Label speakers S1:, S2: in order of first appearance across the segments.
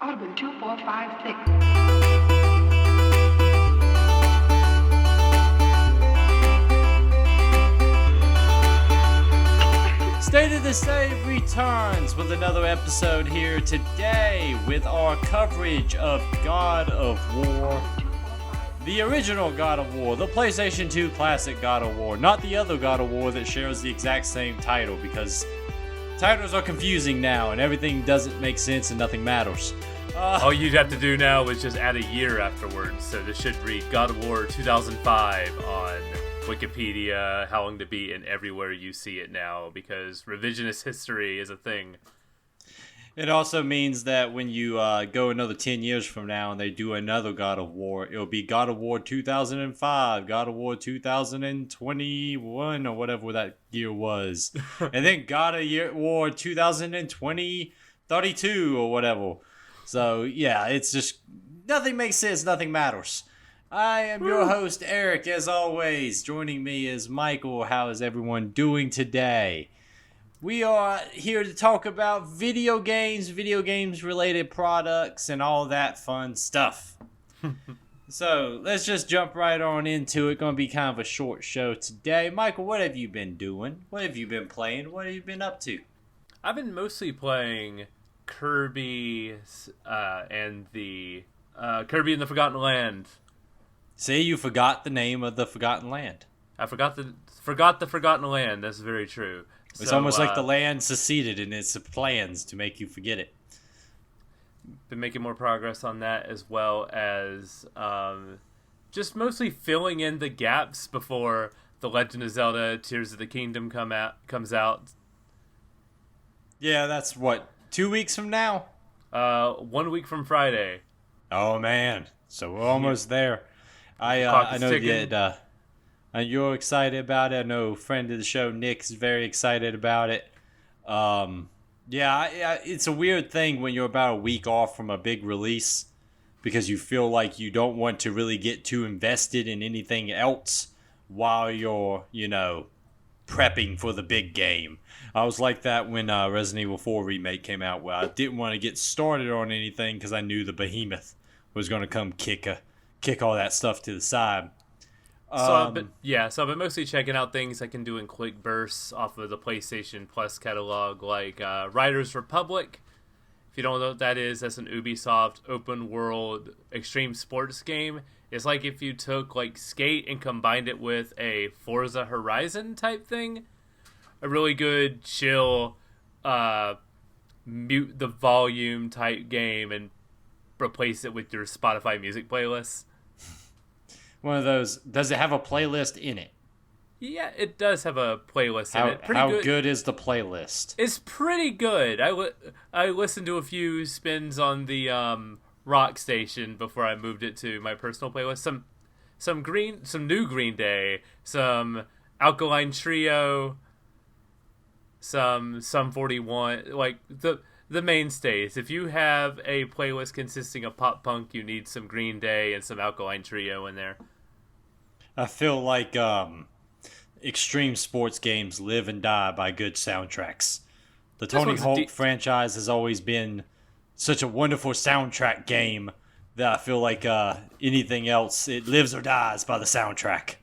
S1: Audubon 2456.
S2: State of the State returns with another episode here today with our coverage of God of War. The original God of War, the PlayStation 2 classic God of War, not the other God of War that shares the exact same title, because titles are confusing now and everything doesn't make sense and nothing matters.
S3: All you'd have to do now is just add a year afterwards, so this should read God of War 2005 on Wikipedia, How Long to Beat, and everywhere you see it now, because revisionist history is a thing.
S2: It also means that when you go another 10 years from now and they do another God of War, it'll be God of War 2005, God of War 2021, or whatever that year was. And then God of War 2020, 32, or whatever. So, yeah, it's just, nothing makes sense, nothing matters. I am your host, Eric, as always. Joining me is Michael. How is everyone doing today? We are here to talk about video games related products, and all that fun stuff. So, let's just jump right on into it. Going to be kind of a short show today. Michael, what have you been doing? What have you been playing? What have you been up to?
S3: I've been mostly playing Kirby and the Kirby and the Forgotten Land.
S2: Say you forgot the name of the Forgotten Land.
S3: I forgot the Forgotten Land. That's very true.
S2: It's almost like the land seceded in its plans to make you forget it.
S3: Been making more progress on that, as well as just mostly filling in the gaps before The Legend of Zelda Tears of the Kingdom comes out.
S2: Yeah, that's what, 2 weeks from now?
S3: 1 week from Friday.
S2: Oh man, so we're almost there. I know that you're excited about it. I know a friend of the show, Nick's very excited about it. It's a weird thing when you're about a week off from a big release, because you feel like you don't want to really get too invested in anything else while you're, prepping for the big game. I was like that when Resident Evil 4 Remake came out, where I didn't want to get started on anything because I knew the behemoth was going to come kick all that stuff to the side.
S3: So I've been mostly checking out things I can do in quick bursts off of the PlayStation Plus catalog, like Riders Republic. If you don't know what that is, that's an Ubisoft open world extreme sports game. It's like if you took like Skate and combined it with a Forza Horizon type thing. A really good, chill, mute the volume type game and replace it with your Spotify music playlist.
S2: One of those. Does it have a playlist in it?
S3: Yeah, it does have a playlist in it.
S2: How good is the playlist?
S3: It's pretty good. I listened to a few spins on the rock station before I moved it to my personal playlist. Some new Green Day, some Alkaline Trio, some 41, like the mainstays. If you have a playlist consisting of pop punk, you need some Green Day and some Alkaline Trio in there.
S2: I feel like extreme sports games live and die by good soundtracks. The Tony Hawk franchise has always been such a wonderful soundtrack game that I feel like anything else, it lives or dies by the soundtrack.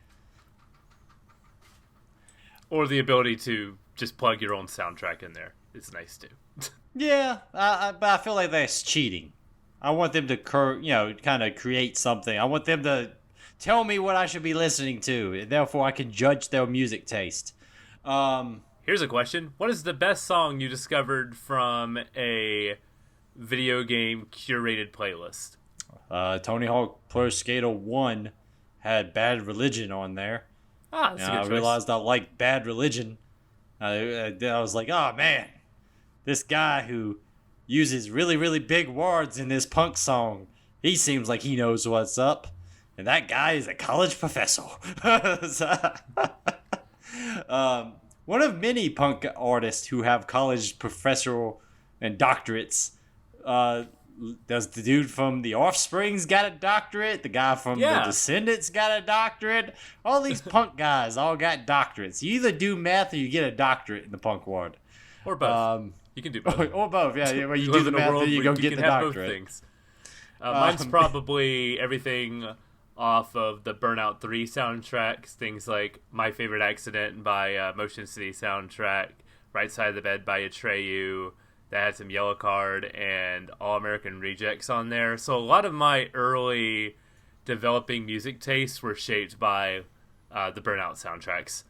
S3: Or the ability to just plug your own soundtrack in there. It's nice too.
S2: Yeah, but I feel like that's cheating. I want them to kind of create something. I want them to tell me what I should be listening to, and therefore I can judge their music taste.
S3: Here's a question. What is the best song you discovered from a video game curated playlist?
S2: Tony Hawk Pro Skater 1 had Bad Religion on there.
S3: That's a good choice.
S2: I realized I liked Bad Religion. I was like, oh man, this guy who uses really, really big words in this punk song, he seems like he knows what's up. And that guy is a college professor. One of many punk artists who have college professorial and doctorates. Does the dude from The Offspring's got a doctorate? The guy from The Descendants got a doctorate? All these punk guys all got doctorates. You either do math or you get a doctorate in the punk world.
S3: Or both. You can do both.
S2: Or both, yeah. Where you
S3: You
S2: do
S3: live
S2: the
S3: in a
S2: math,
S3: world
S2: then you
S3: where
S2: go get
S3: can
S2: the
S3: have both
S2: doctorate.
S3: things. Mine's probably everything off of the Burnout 3 soundtracks, things like My Favorite Accident by Motion City soundtrack, Right Side of the Bed by Atreyu, that had some Yellow Card and All American Rejects on there. So a lot of my early developing music tastes were shaped by the Burnout soundtracks.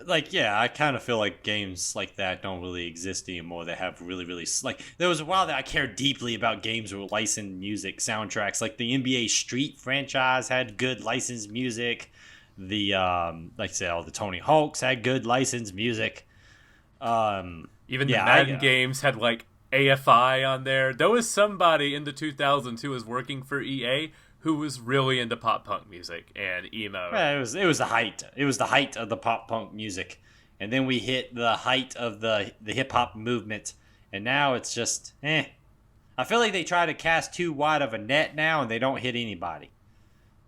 S2: Like, yeah, I kind of feel like games like that don't really exist anymore. They have really, really like. There was a while that I cared deeply about games with licensed music soundtracks. Like the NBA Street franchise had good licensed music. The like I said, all the Tony Hawks had good licensed music.
S3: Even
S2: yeah,
S3: the Madden games had like AFI on there. There was somebody in the 2000s who was working for EA who was really into pop punk music and emo.
S2: Yeah, it was the height. It was the height of the pop punk music, and then we hit the height of the hip hop movement, and now it's just I feel like they try to cast too wide of a net now, and they don't hit anybody.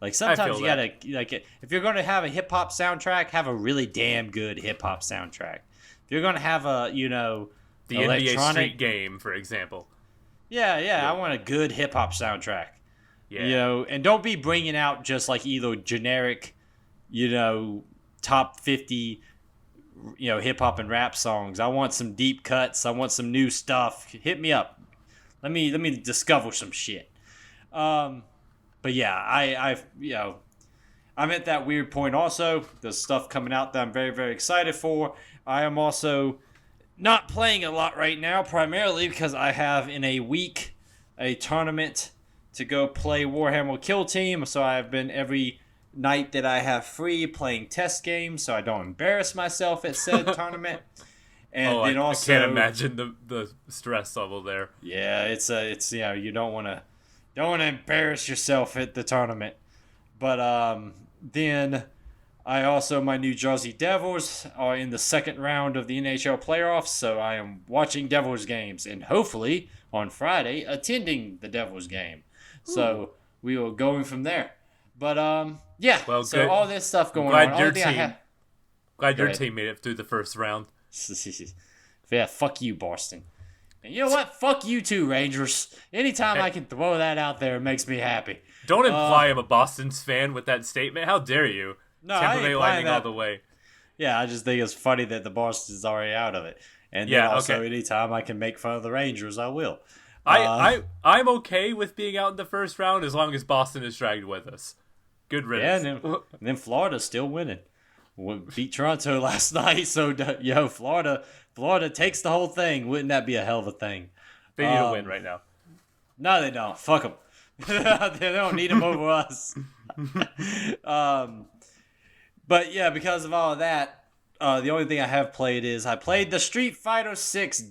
S2: Like sometimes you gotta like if you're gonna have a hip hop soundtrack, have a really damn good hip hop soundtrack. If you're gonna have a
S3: the NBA Street game, for example.
S2: Yeah, I want a good hip hop soundtrack.
S3: Yeah.
S2: And don't be bringing out just like either generic, top 50, hip hop and rap songs. I want some deep cuts. I want some new stuff. Hit me up. Let me discover some shit. But yeah, I'm at that weird point also. There's stuff coming out that I'm very, very excited for. I am also not playing a lot right now, primarily because I have in a week a tournament to go play Warhammer Kill Team, so I've been every night that I have free playing test games, so I don't embarrass myself at said tournament. And then
S3: I can't imagine the stress level there.
S2: Yeah, it's you don't want to embarrass yourself at the tournament. But then I also my New Jersey Devils are in the second round of the NHL playoffs, so I am watching Devils games and hopefully on Friday attending the Devils game. So we will going from there. But yeah. Well, so good. All this stuff going on.
S3: Glad your team made it through the first round.
S2: Yeah, fuck you, Boston. And you know what? Fuck you too, Rangers. Anytime I can throw that out there, it makes me happy.
S3: Don't imply I'm a Boston's fan with that statement. How dare you?
S2: No,
S3: Tampa Bay Lightning
S2: that
S3: all the way.
S2: Yeah, I just think it's funny that the Boston's already out of it. And then also anytime I can make fun of the Rangers, I will.
S3: I'm okay with being out in the first round as long as Boston is dragged with us. Good riddance.
S2: Yeah, and then Florida's still winning. We beat Toronto last night, so Florida takes the whole thing. Wouldn't that be a hell of a thing?
S3: They need a win right now.
S2: No, they don't. Fuck them. They don't need them over us. But yeah, because of all of that, the only thing I have played is I played the Street Fighter 6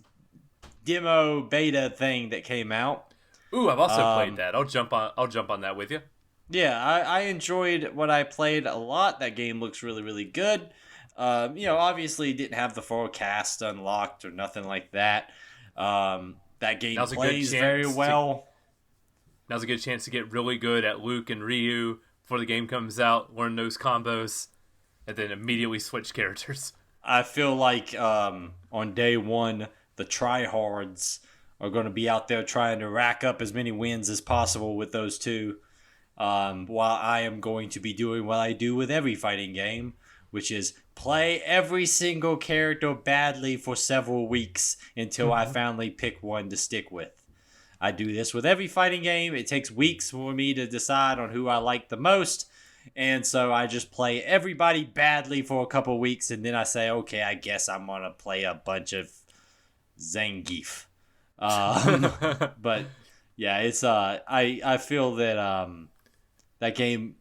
S2: demo beta thing that came out.
S3: Ooh, I've also played that. I'll jump on that with you.
S2: Yeah, I enjoyed what I played a lot. That game looks really, really good. Obviously didn't have the full cast unlocked or nothing like that. That game plays very well.
S3: Now's a good chance to get really good at Luke and Ryu before the game comes out, learn those combos, and then immediately switch characters.
S2: I feel like on day one, the tryhards are going to be out there trying to rack up as many wins as possible with those two. While I am going to be doing what I do with every fighting game, which is play every single character badly for several weeks until I finally pick one to stick with. I do this with every fighting game. It takes weeks for me to decide on who I like the most. And so I just play everybody badly for a couple weeks, and then I say, okay, I guess I'm going to play a bunch of Zangief. But yeah, it's I feel that that game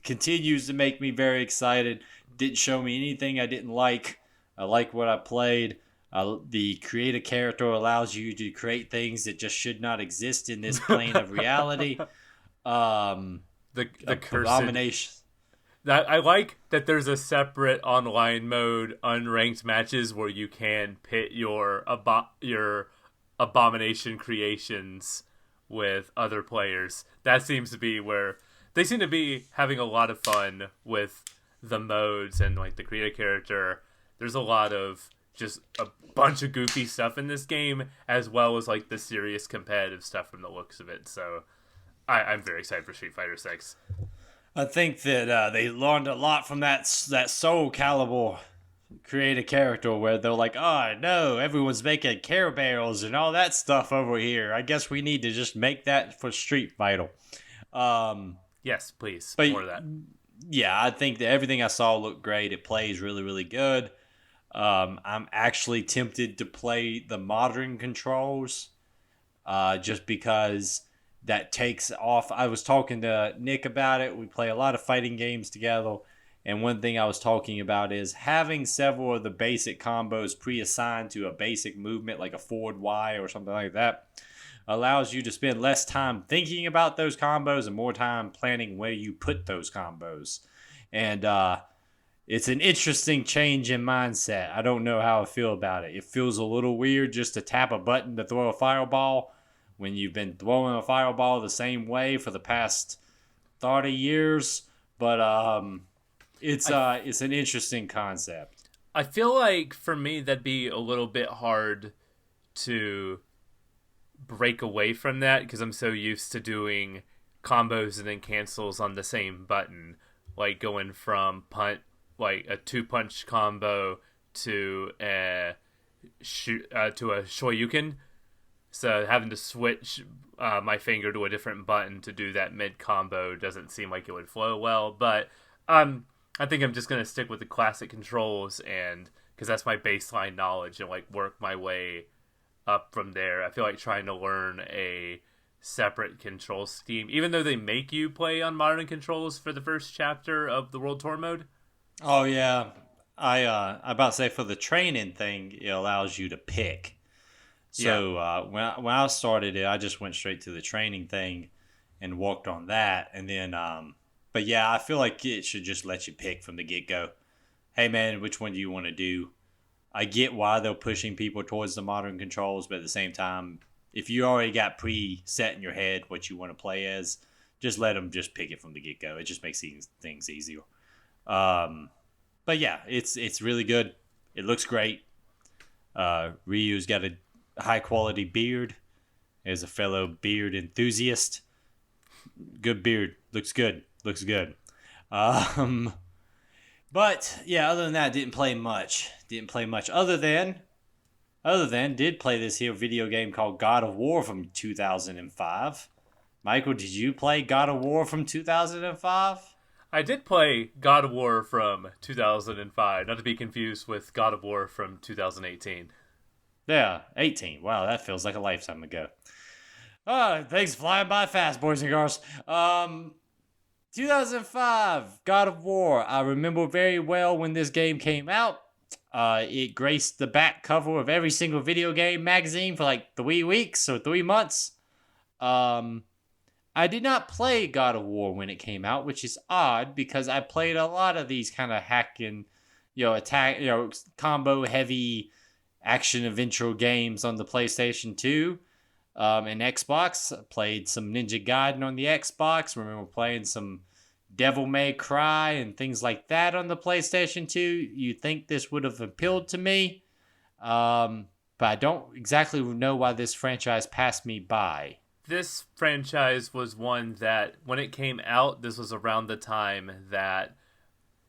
S2: continues to make me very excited. Didn't show me anything I didn't like. I like what I played. The create a character allows you to create things that just should not exist in this plane of reality.
S3: The
S2: abomination.
S3: I like that there's a separate online mode, unranked matches, where you can pit your abomination creations with other players. That seems to be where they seem to be having a lot of fun with the modes and like the create a character. There's a lot of just a bunch of goofy stuff in this game, as well as like the serious competitive stuff from the looks of it. So I'm very excited for Street Fighter 6.
S2: I think that they learned a lot from that Soul Calibur create a character where they're like, oh no, everyone's making Care Barrels and all that stuff over here. I guess we need to just make that for Street Fighter.
S3: Yes, please.
S2: But
S3: More of that.
S2: yeah, I think that everything I saw looked great. It plays really, really good. I'm actually tempted to play the modern controls just because that takes off. I was talking to Nick about it. We play a lot of fighting games together. And one thing I was talking about is having several of the basic combos pre-assigned to a basic movement like a forward Y or something like that allows you to spend less time thinking about those combos and more time planning where you put those combos. And it's an interesting change in mindset. I don't know how I feel about it. It feels a little weird just to tap a button to throw a fireball when you've been throwing a fireball the same way for the past 30 years. But it's an interesting concept.
S3: I feel like for me that'd be a little bit hard to break away from that because I'm so used to doing combos and then cancels on the same button, like going from like a 2-punch combo to a shoryuken. So having to switch my finger to a different button to do that mid combo doesn't seem like it would flow well. But I think I'm just gonna stick with the classic controls, and because that's my baseline knowledge, and like work my way up from there. I feel like trying to learn a separate control scheme, even though they make you play on modern controls for the first chapter of the World Tour mode.
S2: Oh yeah, I about to say for the training thing, it allows you to pick. So when I started it, I just went straight to the training thing and worked on that, and then but yeah, I feel like it should just let you pick from the get go. Hey man, which one do you want to do? I get why they're pushing people towards the modern controls, but at the same time, if you already got pre-set in your head what you want to play as, just let them just pick it from the get go. It just makes things easier. But yeah, it's really good. It looks great. Ryu's got a high quality beard. As a fellow beard enthusiast, good beard. Looks good. But yeah, other than that, didn't play much. Other than did play this here video game called God of War from 2005. Michael, did you play God of War from 2005?
S3: I did play God of War from 2005, not to be confused with God of War from 2018.
S2: Yeah, 18. Wow, that feels like a lifetime ago. Things flying by fast, boys and girls. 2005, God of War. I remember very well when this game came out. It graced the back cover of every single video game magazine for like 3 weeks or 3 months. I did not play God of War when it came out, which is odd because I played a lot of these kind of hacking, combo heavy action adventure games on the PlayStation 2 and Xbox. I played some Ninja Gaiden on the Xbox. Remember playing some Devil May Cry and things like that on the PlayStation 2. You'd think this would have appealed to me, but I don't exactly know why this franchise passed me by.
S3: This franchise was one that, when it came out, this was around the time that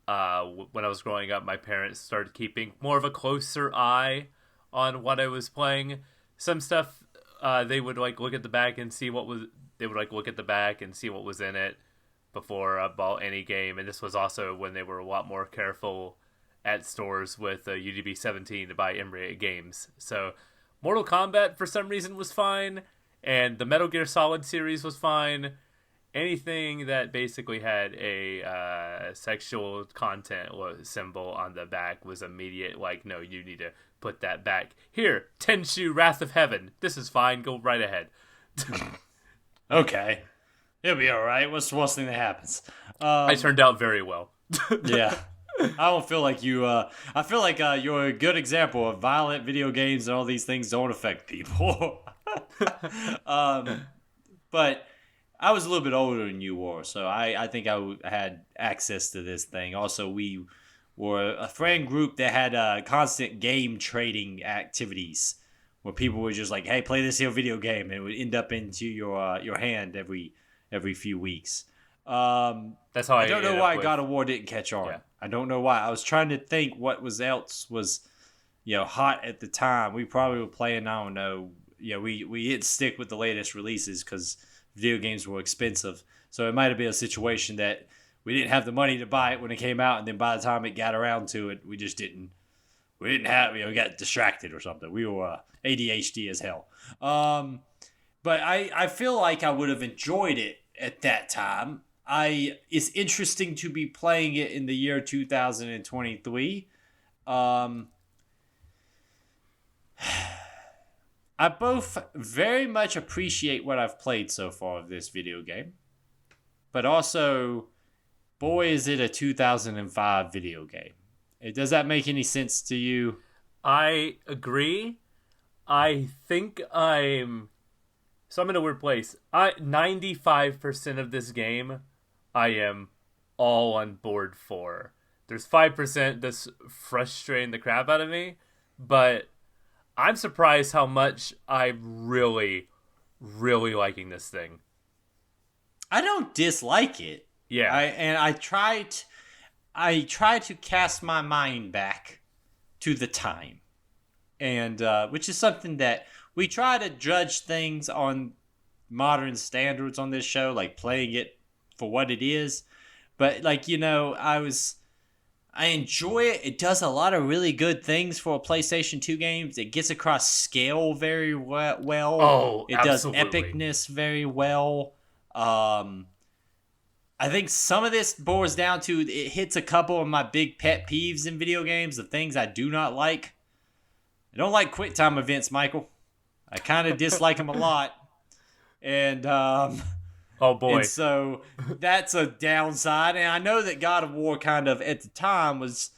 S3: when I was growing up, my parents started keeping more of a closer eye on what I was playing. Some stuff they would look at the back and see what was. They would look at the back and see what was in it before I bought any game. And this was also when they were a lot more careful at stores with UDB 17 to buy M-rated games. So Mortal Kombat for some reason was fine, and the Metal Gear Solid series was fine. Anything that basically had a sexual content symbol on the back was immediate, no, you need to put that back. Here, Tenchu Wrath of Heaven. This is fine, go right ahead.
S2: Okay. It'll be alright. What's the worst thing that happens?
S3: I turned out very well.
S2: Yeah. I don't feel like you, I feel like you're a good example of violent video games and all these things don't affect people. But I was a little bit older than you were, so I think I had access to this thing. Also, we or a friend group that had constant game trading activities, where people were just like, "Hey, play this here video game," and it would end up into your hand every few weeks.
S3: That's how
S2: I don't know why God of War didn't catch on.
S3: Yeah.
S2: I don't know why. I was trying to think what else was hot at the time. We probably were playing, I don't know. We didn't stick with the latest releases because video games were expensive. So it might have been a situation that we didn't have the money to buy it when it came out, and then by the time it got around to it, we just didn't. We didn't have. We got distracted or something. We were ADHD as hell. But I feel like I would have enjoyed it at that time. It's interesting to be playing it in the year 2023. I both very much appreciate what I've played so far of this video game, but also, boy, is it a 2005 video game. Does that make any sense to you?
S3: I agree. I think So I'm in a weird place. 95% of this game, I am all on board for. There's 5% that's frustrating the crap out of me, but I'm surprised how much I'm really, really liking this thing.
S2: I don't dislike it.
S3: Yeah.
S2: I try to cast my mind back to the time, and which is something that we try to judge things on modern standards on this show, like playing it for what it is. But I enjoy it. It does a lot of really good things for a PlayStation 2 games. It gets across scale very well.
S3: Oh,
S2: it
S3: absolutely.
S2: does epicness very well. I think some of this boils down to it hits a couple of my big pet peeves in video games, the things I do not like. I don't like quick time events, Michael. I kind of dislike them a lot. And
S3: oh boy.
S2: And so that's a downside. And I know that God of War kind of at the time was,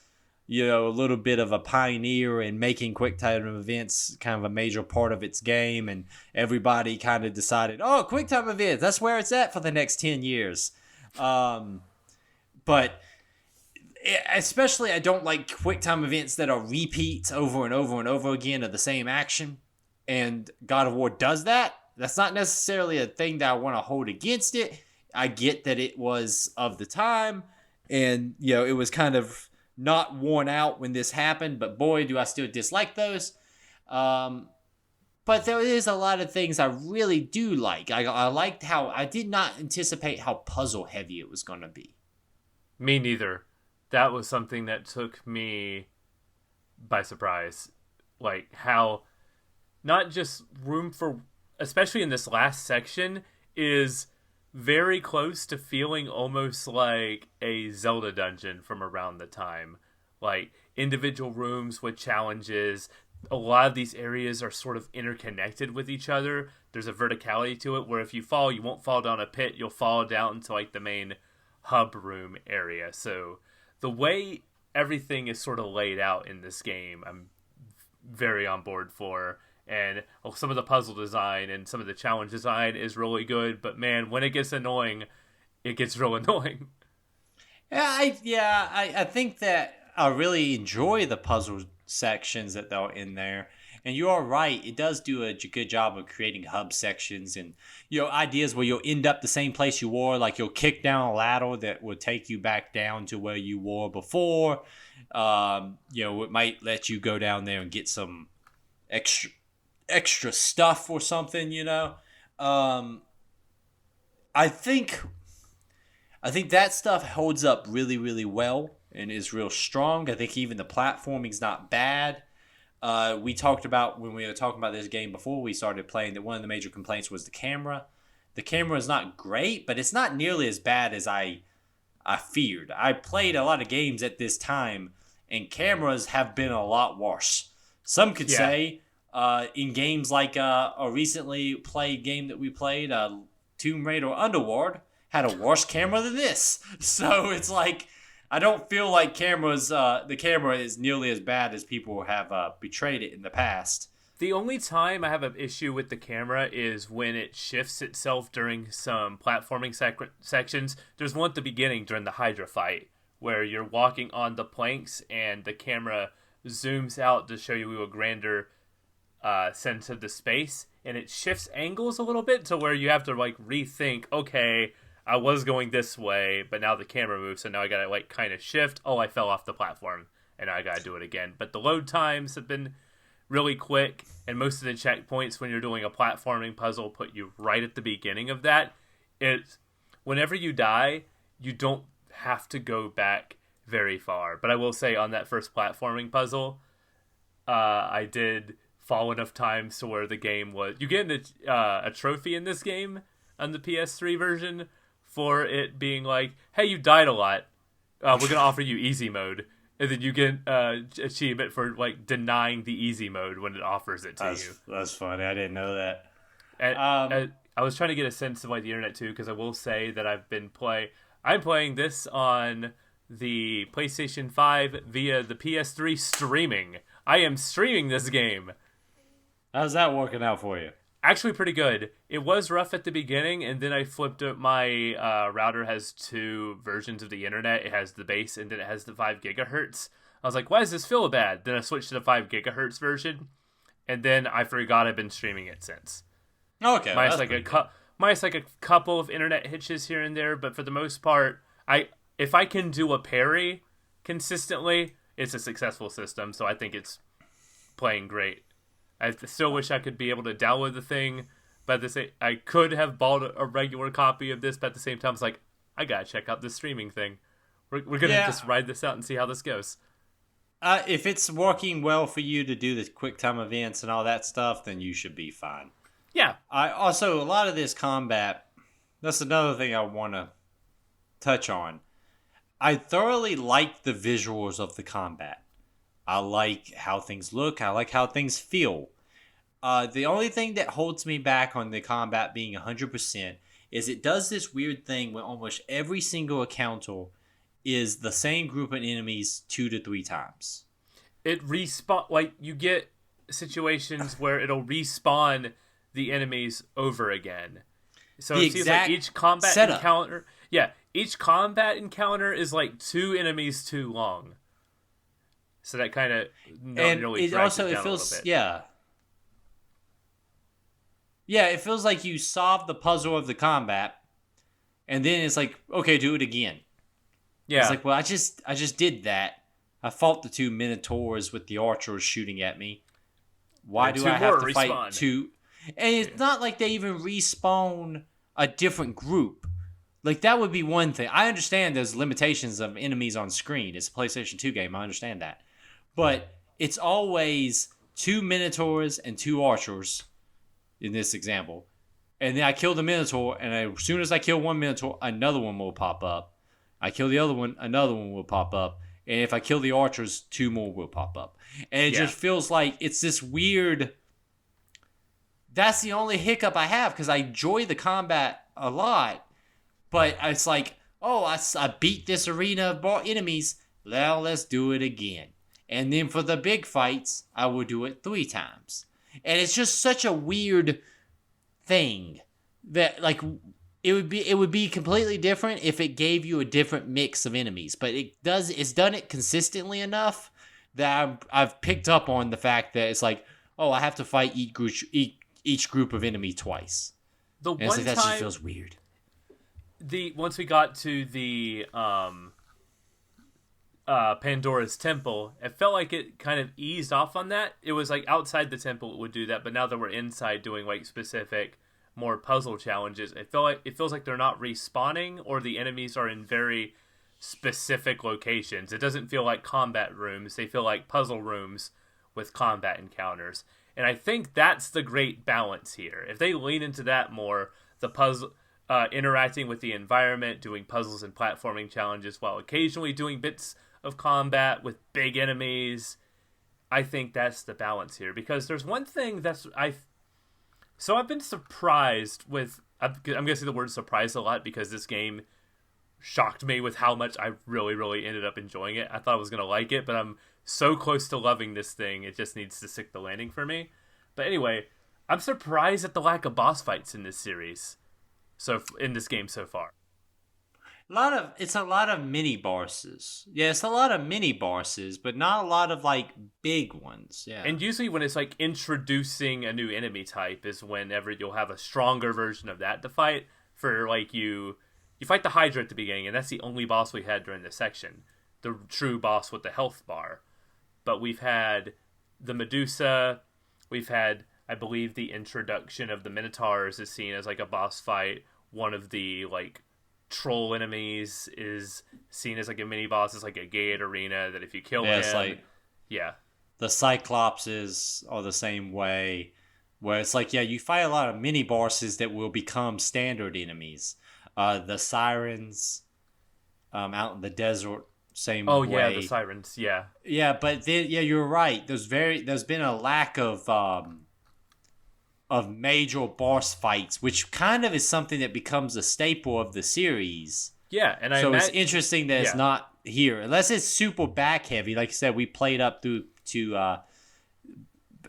S2: a little bit of a pioneer in making quick time events kind of a major part of its game. And everybody kind of decided, oh, quick time events, that's where it's at for the next 10 years. But especially I don't like quick time events that are repeats over and over and over again of the same action. And God of War does that. That's not necessarily a thing that I want to hold against it. I get that it was of the time, and it was kind of not worn out when this happened, but boy, do I still dislike those. But there is a lot of things I really do like. I liked how I did not anticipate how puzzle heavy it was going to be.
S3: Me neither. That was something that took me by surprise. Like how not just room for, especially in this last section, is very close to feeling almost like a Zelda dungeon from around the time. Like individual rooms with challenges. A lot of these areas are sort of interconnected with each other. There's a verticality to it where if you fall, you won't fall down a pit. You'll fall down into like the main hub room area. So the way everything is sort of laid out in this game, I'm very on board for. And some of the puzzle design and some of the challenge design is really good. But man, when it gets annoying, it gets real annoying.
S2: I think that I really enjoy the puzzle sections that are in there. And you are right, it does do a good job of creating hub sections and ideas where you'll end up the same place you were. Like you'll kick down a ladder that will take you back down to where you were before. It might let you go down there and get some extra stuff or something. I think that stuff holds up really, really well and is real strong. I think even the platforming's not bad. We talked about when we were talking about this game before we started playing that one of the major complaints was the camera. The camera is not great, but it's not nearly as bad as I feared. I played a lot of games at this time, and cameras have been a lot worse. Some could say in games like a recently played game that we played, Tomb Raider Underworld, had a worse camera than this. So it's like, I don't feel like the camera is nearly as bad as people have betrayed it in the past.
S3: The only time I have an issue with the camera is when it shifts itself during some platforming sections. There's one at the beginning during the Hydra fight where you're walking on the planks and the camera zooms out to show you a grander sense of the space, and it shifts angles a little bit to where you have to like rethink, okay, I was going this way, but now the camera moves, so now I gotta like kind of shift. Oh, I fell off the platform, and now I gotta do it again. But the load times have been really quick, and most of the checkpoints when you're doing a platforming puzzle put you right at the beginning of that. It's whenever you die, you don't have to go back very far. But I will say on that first platforming puzzle, I did fall enough times to where the game was... You get a trophy in this game on the PS3 version for it being like, hey, you died a lot. We're going to offer you easy mode. And then you get achievement for like denying the easy mode when it offers it to you.
S2: That's funny. I didn't know that.
S3: And, I was trying to get a sense of like the internet too, because I will say that I'm playing this on the PlayStation 5 via the PS3 streaming. I am streaming this game.
S2: How's that working out for you?
S3: Actually pretty good. It was rough at the beginning, and then I flipped it. My router has two versions of the internet. It has the base, and then it has the 5 gigahertz. I was like, why does this feel bad? Then I switched to the 5 gigahertz version, and then I forgot I've been streaming it since.
S2: Okay.
S3: Minus like a couple of internet hitches here and there, but for the most part, if I can do a parry consistently, it's a successful system, so I think it's playing great. I still wish I could be able to download the thing, but I could have bought a regular copy of this, but at the same time, it's like, I gotta check out this streaming thing. We're gonna just ride this out and see how this goes.
S2: If it's working well for you to do the quick time events and all that stuff, then you should be fine.
S3: Yeah.
S2: A lot of this combat, that's another thing I want to touch on. I thoroughly like the visuals of the combat. I like how things look. I like how things feel. The only thing that holds me back on the combat being 100% is it does this weird thing where almost every single encounter is the same group of enemies 2 to 3 times.
S3: It respawn, like you get situations where it'll respawn the enemies over again. So it seems like each combat encounter... Yeah, each combat encounter is like 2 enemies too long. So that kind of really drags it down a little bit.
S2: Yeah, it feels like you solve the puzzle of the combat, and then it's like, okay, do it again. Yeah. It's like, well, I just did that. I fought the 2 minotaurs with the archers shooting at me. Why do I have to fight 2... And it's not like they even respawn a different group. Like, that would be one thing. I understand there's limitations of enemies on screen. It's a PlayStation 2 game. I understand that. But it's always 2 minotaurs and 2 archers in this example. And then I kill the minotaur, and as soon as I kill one minotaur, another one will pop up. I kill the other one, another one will pop up. And if I kill the archers, 2 more will pop up. And it just feels like it's this weird... That's the only hiccup I have, because I enjoy the combat a lot. But it's like, oh, I beat this arena of enemies. Now let's do it again. And then for the big fights, I will do it 3 times. And it's just such a weird thing that, like, it would be completely different if it gave you a different mix of enemies. But it's done it consistently enough that I've picked up on the fact that it's like, oh, I have to fight each group of enemy twice. That just feels weird.
S3: Once we got to the Pandora's Temple, it felt like it kind of eased off on that. It was like outside the temple it would do that, but now that we're inside doing like specific, more puzzle challenges, it feels like they're not respawning, or the enemies are in very specific locations. It doesn't feel like combat rooms. They feel like puzzle rooms with combat encounters. And I think that's the great balance here. If they lean into that more, the puzzle... interacting with the environment, doing puzzles and platforming challenges while occasionally doing bits of combat with big enemies. I think that's the balance here, because there's one thing I've been surprised with. I'm going to say the word surprised a lot, because this game shocked me with how much I really, really ended up enjoying it. I thought I was going to like it, but I'm so close to loving this thing. It just needs to stick the landing for me. But anyway, I'm surprised at the lack of boss fights in this series. So in this game so far.
S2: It's a lot of mini bosses. Yeah, it's a lot of mini bosses, but not a lot of like big ones. Yeah.
S3: And usually when it's like introducing a new enemy type is whenever you'll have a stronger version of that to fight. For like you fight the Hydra at the beginning, and that's the only boss we had during this section. The true boss with the health bar. But we've had the Medusa, we've had, I believe, the introduction of the Minotaurs is seen as like a boss fight. One of the like troll enemies is seen as like a mini boss. It's like a gate arena that if you kill him,
S2: It's like
S3: yeah,
S2: the Cyclopses are the same way, where it's like, yeah, you fight a lot of mini bosses that will become standard enemies. The Sirens, out in the desert, same way.
S3: oh yeah, the Sirens, yeah,
S2: Yeah, but then, yeah, you're right. There's been a lack of major boss fights, which kind of is something that becomes a staple of the series.
S3: yeah, and
S2: It's interesting that it's
S3: yeah.
S2: not here, unless it's super back heavy. Like I said, we played up through to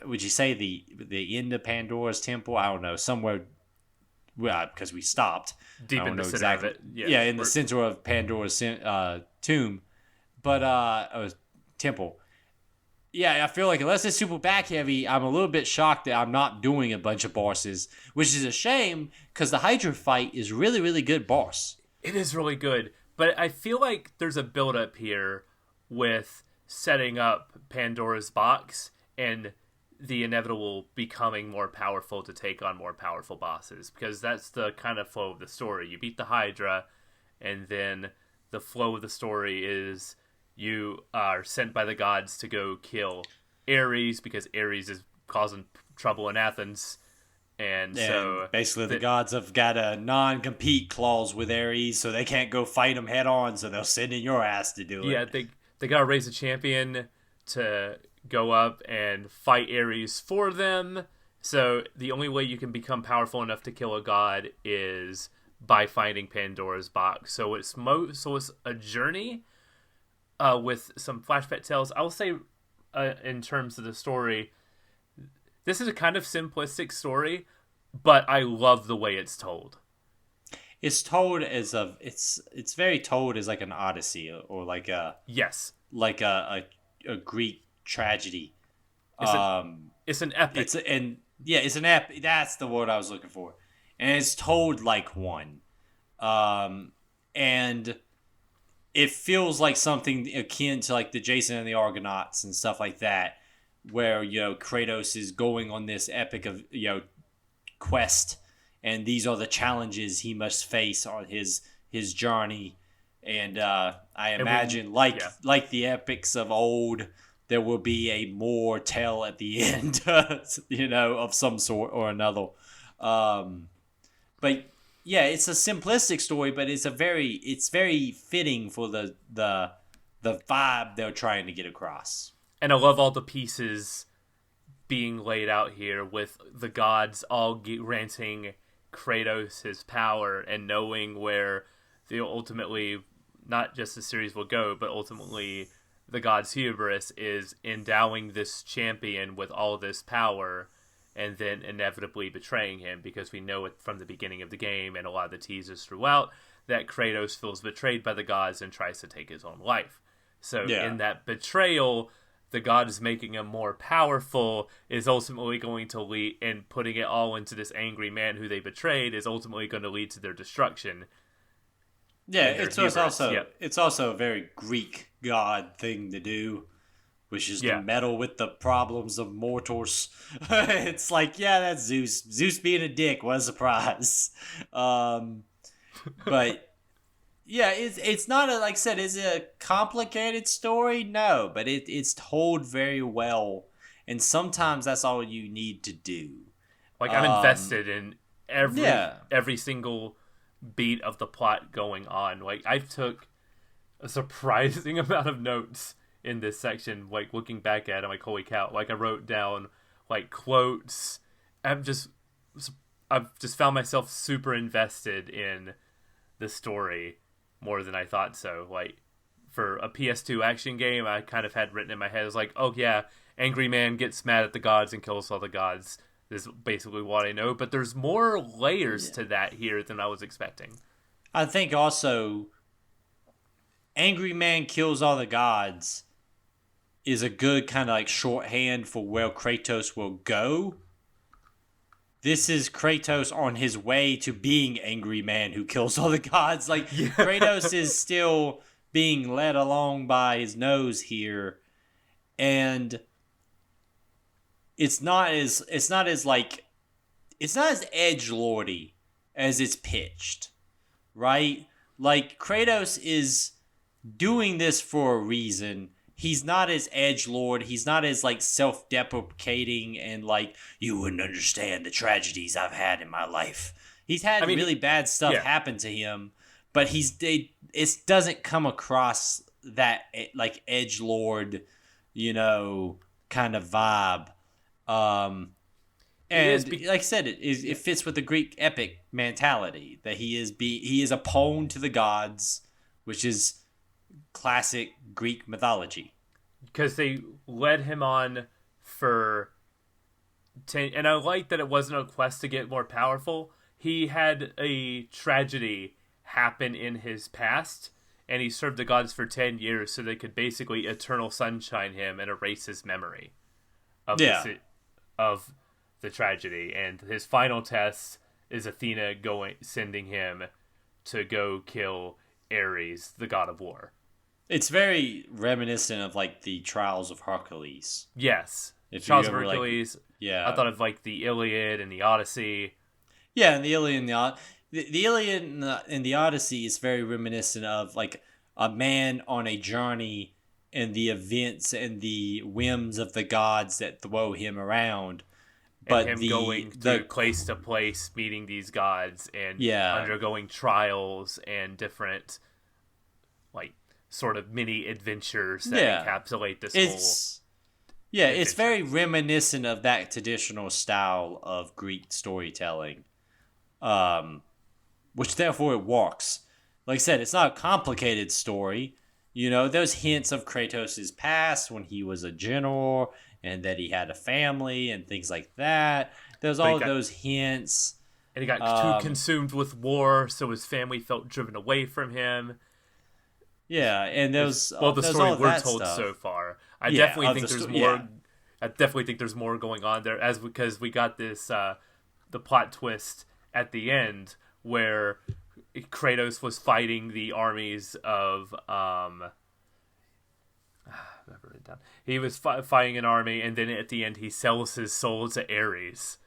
S2: would you say the end of Pandora's Temple? I don't know, somewhere. Well, because we stopped.
S3: Deep
S2: I don't
S3: in the
S2: know
S3: center
S2: exactly.
S3: of it,
S2: Yeah, in the center of Pandora's tomb, but temple. Yeah, I feel like unless it's super back heavy, I'm a little bit shocked that I'm not doing a bunch of bosses, which is a shame because the Hydra fight is really, really good boss.
S3: It is really good, but I feel like there's a build up here with setting up Pandora's box and the inevitable becoming more powerful to take on more powerful bosses, because that's the kind of flow of the story. You beat the Hydra, and then the flow of the story is you are sent by the gods to go kill Ares because Ares is causing trouble in Athens. And so
S2: basically, the gods have got a non-compete clause with Ares, so they can't go fight them head on. So they'll send in your ass to do it.
S3: Yeah, they gotta raise a champion to go up and fight Ares for them. So the only way you can become powerful enough to kill a god is by finding Pandora's box. So it's a journey with some flashback tales. I will say, in terms of the story, this is a kind of simplistic story, but I love the way it's told.
S2: It's told as it's very told as like an Odyssey or like a
S3: Yes,
S2: a Greek tragedy.
S3: it's an epic.
S2: It's an epic. That's the word I was looking for, and it's told like one, and it feels like something akin to like the Jason and the Argonauts and stuff like that, where Kratos is going on this epic of quest, and these are the challenges he must face on his journey, and I imagine like the epics of old, there will be a more tale at the end, of some sort or another. But yeah, it's a simplistic story, but it's very fitting for the vibe they're trying to get across.
S3: And I love all the pieces being laid out here with the gods all granting Kratos his power and knowing where the ultimately, not just the series will go, but ultimately the god's hubris is endowing this champion with all this power and then inevitably betraying him, because we know it from the beginning of the game and a lot of the teasers throughout that Kratos feels betrayed by the gods and tries to take his own life. So in that betrayal, the god is making him more powerful, is ultimately going to lead, and putting it all into this angry man who they betrayed is ultimately going to lead to their destruction.
S2: Yeah, it's also a very Greek god thing to do, which is to meddle with the problems of mortals. It's like, yeah, that's Zeus. Zeus being a dick, what a surprise. But yeah, it's not like I said, is it a complicated story? No, but it's told very well, and sometimes that's all you need to do.
S3: Like, I'm invested in every single beat of the plot going on. Like, I took a surprising amount of notes in this section, like looking back at it, I'm like, holy cow. Like, I wrote down like quotes. I've just found myself super invested in the story more than I thought so. Like, for a PS2 action game, I kind of had written in my head, I was like, oh yeah, angry man gets mad at the gods and kills all the gods. This is basically what I know, but there's more layers to that here than I was expecting.
S2: I think also angry man kills all the gods is a good kind of like shorthand for where Kratos will go. This is Kratos on his way to being angry man who kills all the gods. Like, Kratos is still being led along by his nose here, and it's not as edgelordy as it's pitched, right? Like, Kratos is doing this for a reason. He's not as edgelord. He's not as like self-deprecating and like, you wouldn't understand the tragedies I've had in my life. He's had really bad stuff happen to him, but it doesn't come across that like edgelord, kind of vibe. And like I said, it fits with the Greek epic mentality that he is a pawn to the gods, which is classic Greek mythology.
S3: Because they led him on for 10, and I like that it wasn't a quest to get more powerful. He had a tragedy happen in his past, and he served the gods for 10 years so they could basically eternal sunshine him and erase his memory of the tragedy. And his final test is Athena sending him to go kill Ares, the god of war.
S2: It's very reminiscent of like the Trials of Hercules.
S3: Yes, Trials of Hercules.
S2: I
S3: thought of like the Iliad and the Odyssey.
S2: Yeah, and the Iliad and the Odyssey is very reminiscent of like a man on a journey and the events and the whims of the gods that throw him around.
S3: But and him going through place to place, meeting these gods and undergoing trials and different like sort of mini adventures that encapsulate this whole adventure.
S2: It's very reminiscent of that traditional style of Greek storytelling, which therefore it works. Like I said, it's not a complicated story. There's hints of Kratos' past when he was a general and that he had a family and things like that. There's all those hints.
S3: And he got too consumed with war, so his family felt driven away from him.
S2: Yeah, and the
S3: story we're told so far. I definitely think there's more. Yeah. I definitely think there's more going on there, because we got this the plot twist at the end where Kratos was fighting the armies of he was fighting an army, and then at the end he sells his soul to Ares.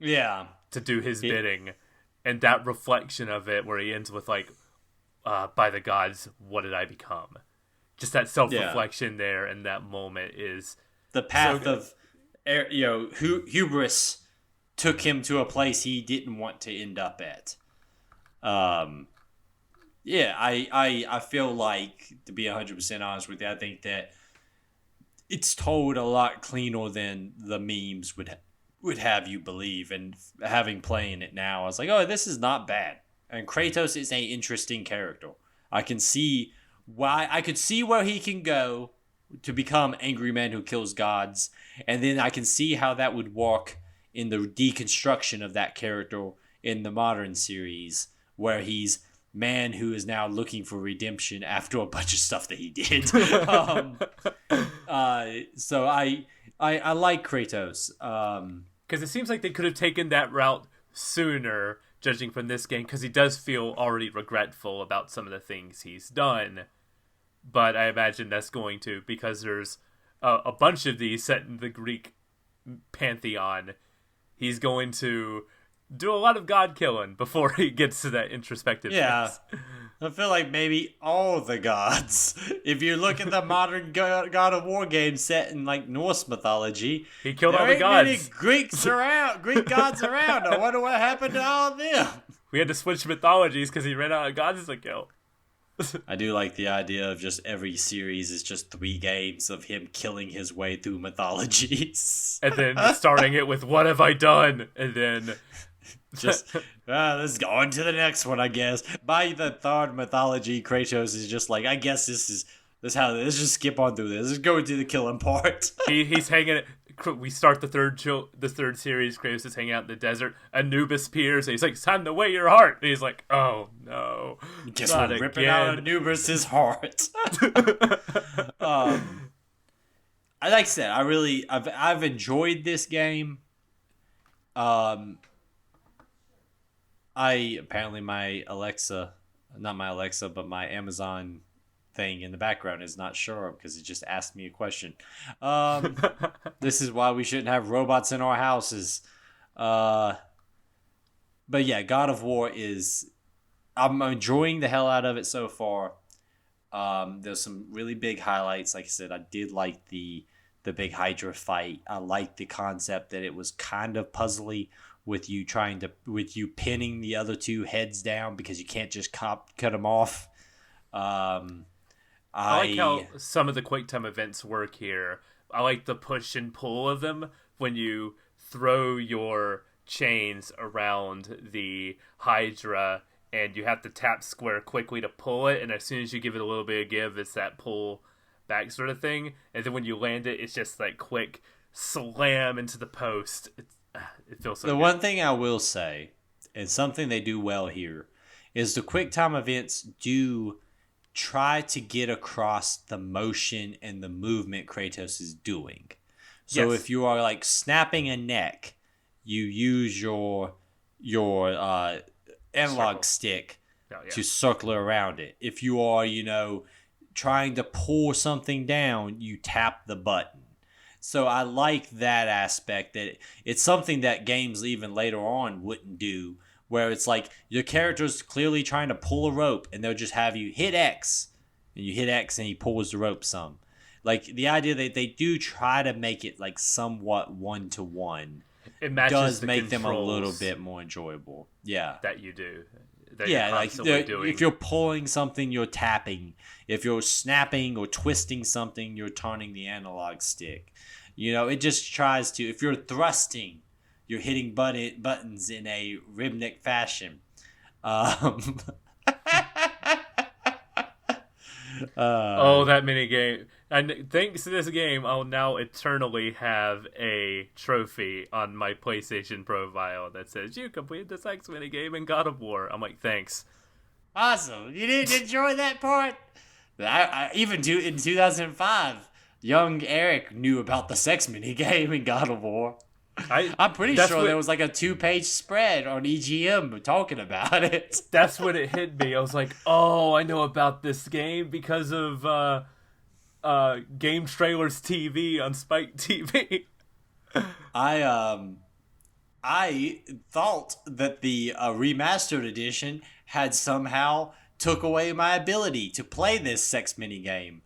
S2: Yeah,
S3: to do his bidding, and that reflection of it, where he ends with like, "By the gods, what did I become?" Just that self-reflection there, and that moment is
S2: the path of, hubris took him to a place he didn't want to end up at. I feel like, to be 100% honest with you, I think that it's told a lot cleaner than the memes would have you believe. And having playing it now, I was like, oh, this is not bad. And Kratos is an interesting character. I could see where he can go to become angry man who kills gods, and then I can see how that would work in the deconstruction of that character in the modern series, where he's man who is now looking for redemption after a bunch of stuff that he did. So I like Kratos.
S3: Because it seems like they could have taken that route sooner, judging from this game, because he does feel already regretful about some of the things he's done. But I imagine that's going to, because there's a bunch of these set in the Greek pantheon, he's going to do a lot of god killing before he gets to that introspective phase.
S2: I feel like maybe all the gods. If you look at the modern God of War game set in like Norse mythology,
S3: he killed all the gods.
S2: Many Greek gods around. I wonder what happened to all of them.
S3: We had to switch mythologies because he ran out of gods to kill.
S2: I do like the idea of just every series is just 3 games of him killing his way through mythologies.
S3: And then starting it with, what have I done? And then
S2: just, let's go on to the next one, I guess. By the 3rd mythology, Kratos is just like, I guess let's just skip on through this. Let's go into the killing part.
S3: He's hanging, we start the third series. Kratos is hanging out in the desert. Anubis appears, and he's like, "It's time to weigh your heart." And he's like, "Oh no,
S2: guess we're ripping out Anubis's heart." Like I said, I've enjoyed this game. My Alexa, not my Alexa, but my Amazon thing in the background is not sure because it just asked me a question. This is why we shouldn't have robots in our houses. But yeah, God of War I'm enjoying the hell out of it so far. There's some really big highlights. Like I said, I did like the big Hydra fight. I liked the concept that it was kind of puzzly with you pinning the other two heads down because you can't just cut them off.
S3: I like how some of the QuickTime events work here. I like the push and pull of them when you throw your chains around the Hydra and you have to tap square quickly to pull it, and as soon as you give it a little bit of give, it's that pull back sort of thing. And then when you land it, it's just like quick slam into the post. It feels so good.
S2: One thing I will say, and something they do well here, is the QuickTime events do try to get across the motion and the movement Kratos is doing. So if you are like snapping a neck, you use your analog stick to circle around it. If you are, trying to pull something down, you tap the button. So I like that aspect, that it's something that games even later on wouldn't do, where it's like your character's clearly trying to pull a rope and they'll just have you hit X, and you hit X and he pulls the rope some. Like the idea that they do try to make it like somewhat one-to-one,
S3: it does
S2: make them a little bit more enjoyable. Yeah.
S3: That you do.
S2: If you're pulling something, you're tapping. If you're snapping or twisting something, you're turning the analog stick. It just tries to. If you're thrusting, you're hitting buttons in a rhythmic fashion.
S3: That mini game. And thanks to this game, I'll now eternally have a trophy on my PlayStation profile that says, "You completed this X mini game in God of War." I'm like, thanks.
S2: Awesome. You didn't enjoy that part? In 2005, young Eric knew about the sex mini game in God of War. I'm pretty sure there was like a 2-page spread on EGM talking about it.
S3: That's when it hit me. I was like, oh, I know about this game because of Game Trailers TV on Spike TV.
S2: I thought that the remastered edition had somehow took away my ability to play this sex mini game.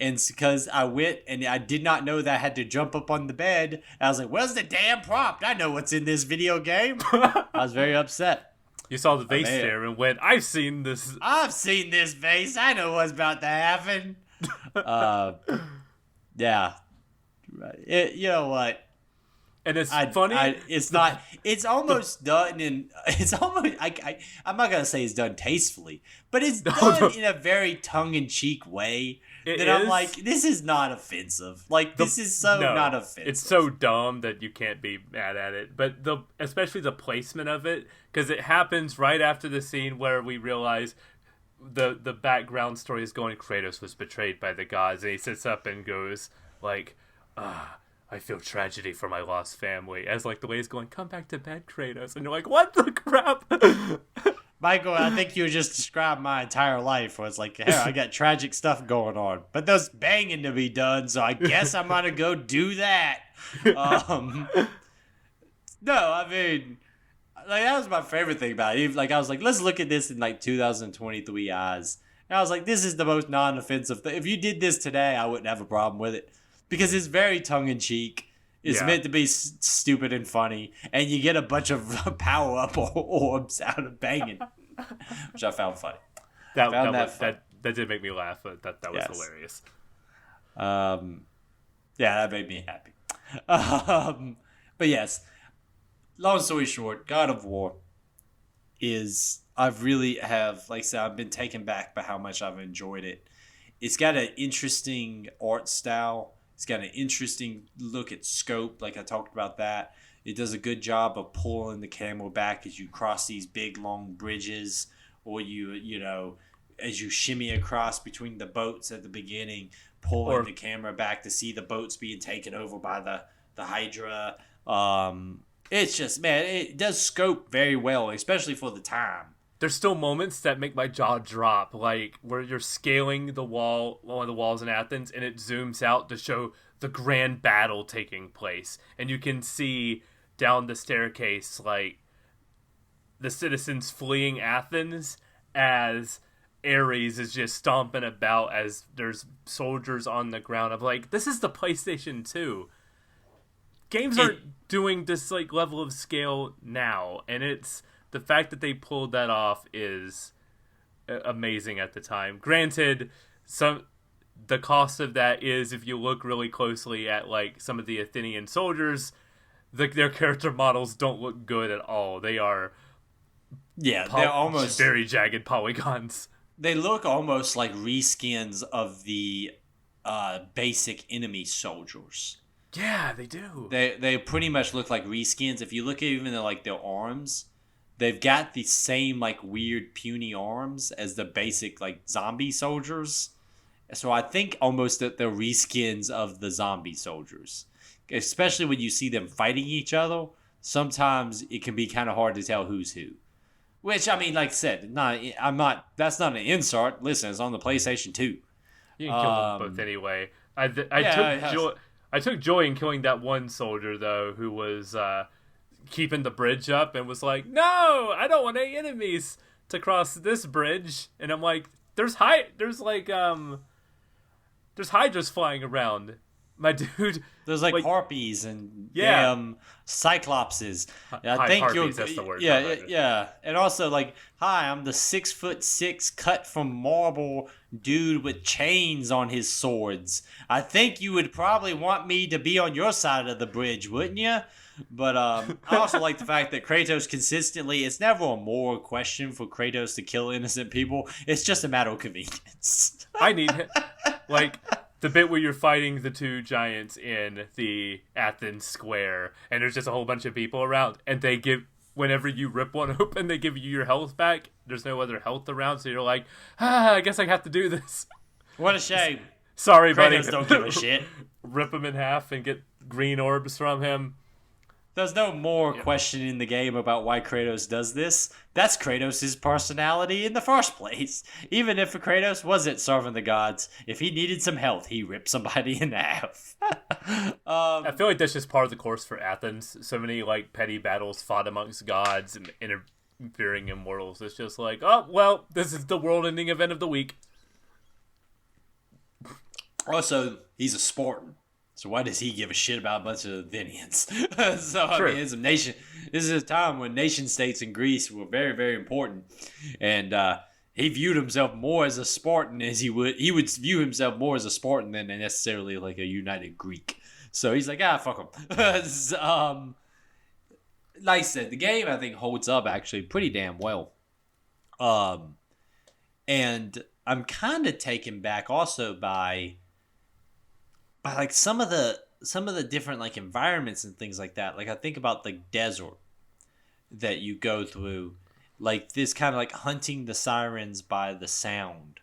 S2: And because I went and I did not know that I had to jump up on the bed. I was like, where's the damn prompt? I know what's in this video game. I was very upset.
S3: You saw the vase there and went, I've seen this
S2: vase. I know what's about to happen. Yeah. You know what?
S3: And it's funny.
S2: It's almost done in. It's almost. I'm not gonna say it's done tastefully, but it's done in a very tongue-in-cheek way. I'm like, this is not offensive. Like this is not offensive.
S3: It's so dumb that you can't be mad at it. But especially the placement of it, because it happens right after the scene where we realize the background story is going. Kratos was betrayed by the gods, and he sits up and goes like, I feel tragedy for my lost family. As like the way he's going, come back to bed, Kratos. And you're like, what the crap?
S2: Michael, I think you just described my entire life where it's like, hey, I got tragic stuff going on. But there's banging to be done, so I guess I'm going to go do that. No, I mean, like that was my favorite thing about it. Like I was like, let's look at this in like 2023 eyes. And I was like, this is the most non-offensive thing. If you did this today, I wouldn't have a problem with it. Because it's very tongue-in-cheek. It's meant to be stupid and funny. And you get a bunch of power-up orbs out of banging. Which I found funny.
S3: That did make me laugh. But that was hilarious.
S2: That made me happy. But yes, long story short, God of War is... I've been taken back by how much I've enjoyed it. It's got an interesting art style. It's got an interesting look at scope, like I talked about that. It does a good job of pulling the camera back as you cross these big long bridges, or as you shimmy across between the boats at the beginning, pulling the camera back to see the boats being taken over by the Hydra. It's just, man, it does scope very well, especially for the time.
S3: There's still moments that make my jaw drop, like where you're scaling one of the walls in Athens, and it zooms out to show the grand battle taking place, and you can see down the staircase like the citizens fleeing Athens as Ares is just stomping about as there's soldiers on the ground. I'm like, this is the PlayStation 2. Games aren't doing this like level of scale now, and it's the fact that they pulled that off is amazing at the time. Granted, the cost of that is, if you look really closely at like some of the Athenian soldiers, their character models don't look good at all. They are
S2: they're almost
S3: very jagged polygons.
S2: They look almost like reskins of the basic enemy soldiers.
S3: Yeah, they do.
S2: They pretty much look like reskins. If you look at even their arms, they've got the same like weird puny arms as the basic like zombie soldiers. So I think almost that they're reskins of the zombie soldiers. Especially when you see them fighting each other, sometimes it can be kind of hard to tell who's who. Which, I mean, like I said, that's not an insult. Listen, it's on the PlayStation 2.
S3: You can kill them both anyway. I took joy in killing that one soldier, though, who was keeping the bridge up and was like, no, I don't want any enemies to cross this bridge. And I'm like, there's Hydras flying around. My dude.
S2: There's like harpies and cyclopses. I think
S3: harpies, that's the word.
S2: Yeah. And also like, hi, I'm the 6'6" cut from marble dude with chains on his swords. I think you would probably want me to be on your side of the bridge, wouldn't you? But I also like the fact that Kratos consistently, it's never a moral question for Kratos to kill innocent people. It's just a matter of convenience.
S3: I need, like, the bit where you're fighting the two giants in the Athens square, and there's just a whole bunch of people around, and they whenever you rip one open, they give you your health back. There's no other health around, so you're like, I guess I have to do this.
S2: What a shame.
S3: Sorry, buddy.
S2: Kratos don't give a shit.
S3: Rip him in half and get green orbs from him.
S2: There's no more question in the game about why Kratos does this. That's Kratos' personality in the first place. Even if Kratos wasn't serving the gods, if he needed some health, he ripped somebody in half.
S3: I feel like that's just part of the course for Athens. So many like petty battles fought amongst gods and interfering immortals. It's just like, oh, well, this is the world-ending event of the week.
S2: Also, he's a Spartan. So why does he give a shit about a bunch of Athenians? So I mean, this is a time when nation states in Greece were very, very important, and he viewed himself more as a Spartan as he would view himself more as a Spartan than necessarily like a united Greek. So he's like, fuck him. Like I said, the game I think holds up actually pretty damn well. And I'm kind of taken back also by like some of the different like environments and things like that. Like I think about the desert that you go through, like this kind of like hunting the sirens by the sound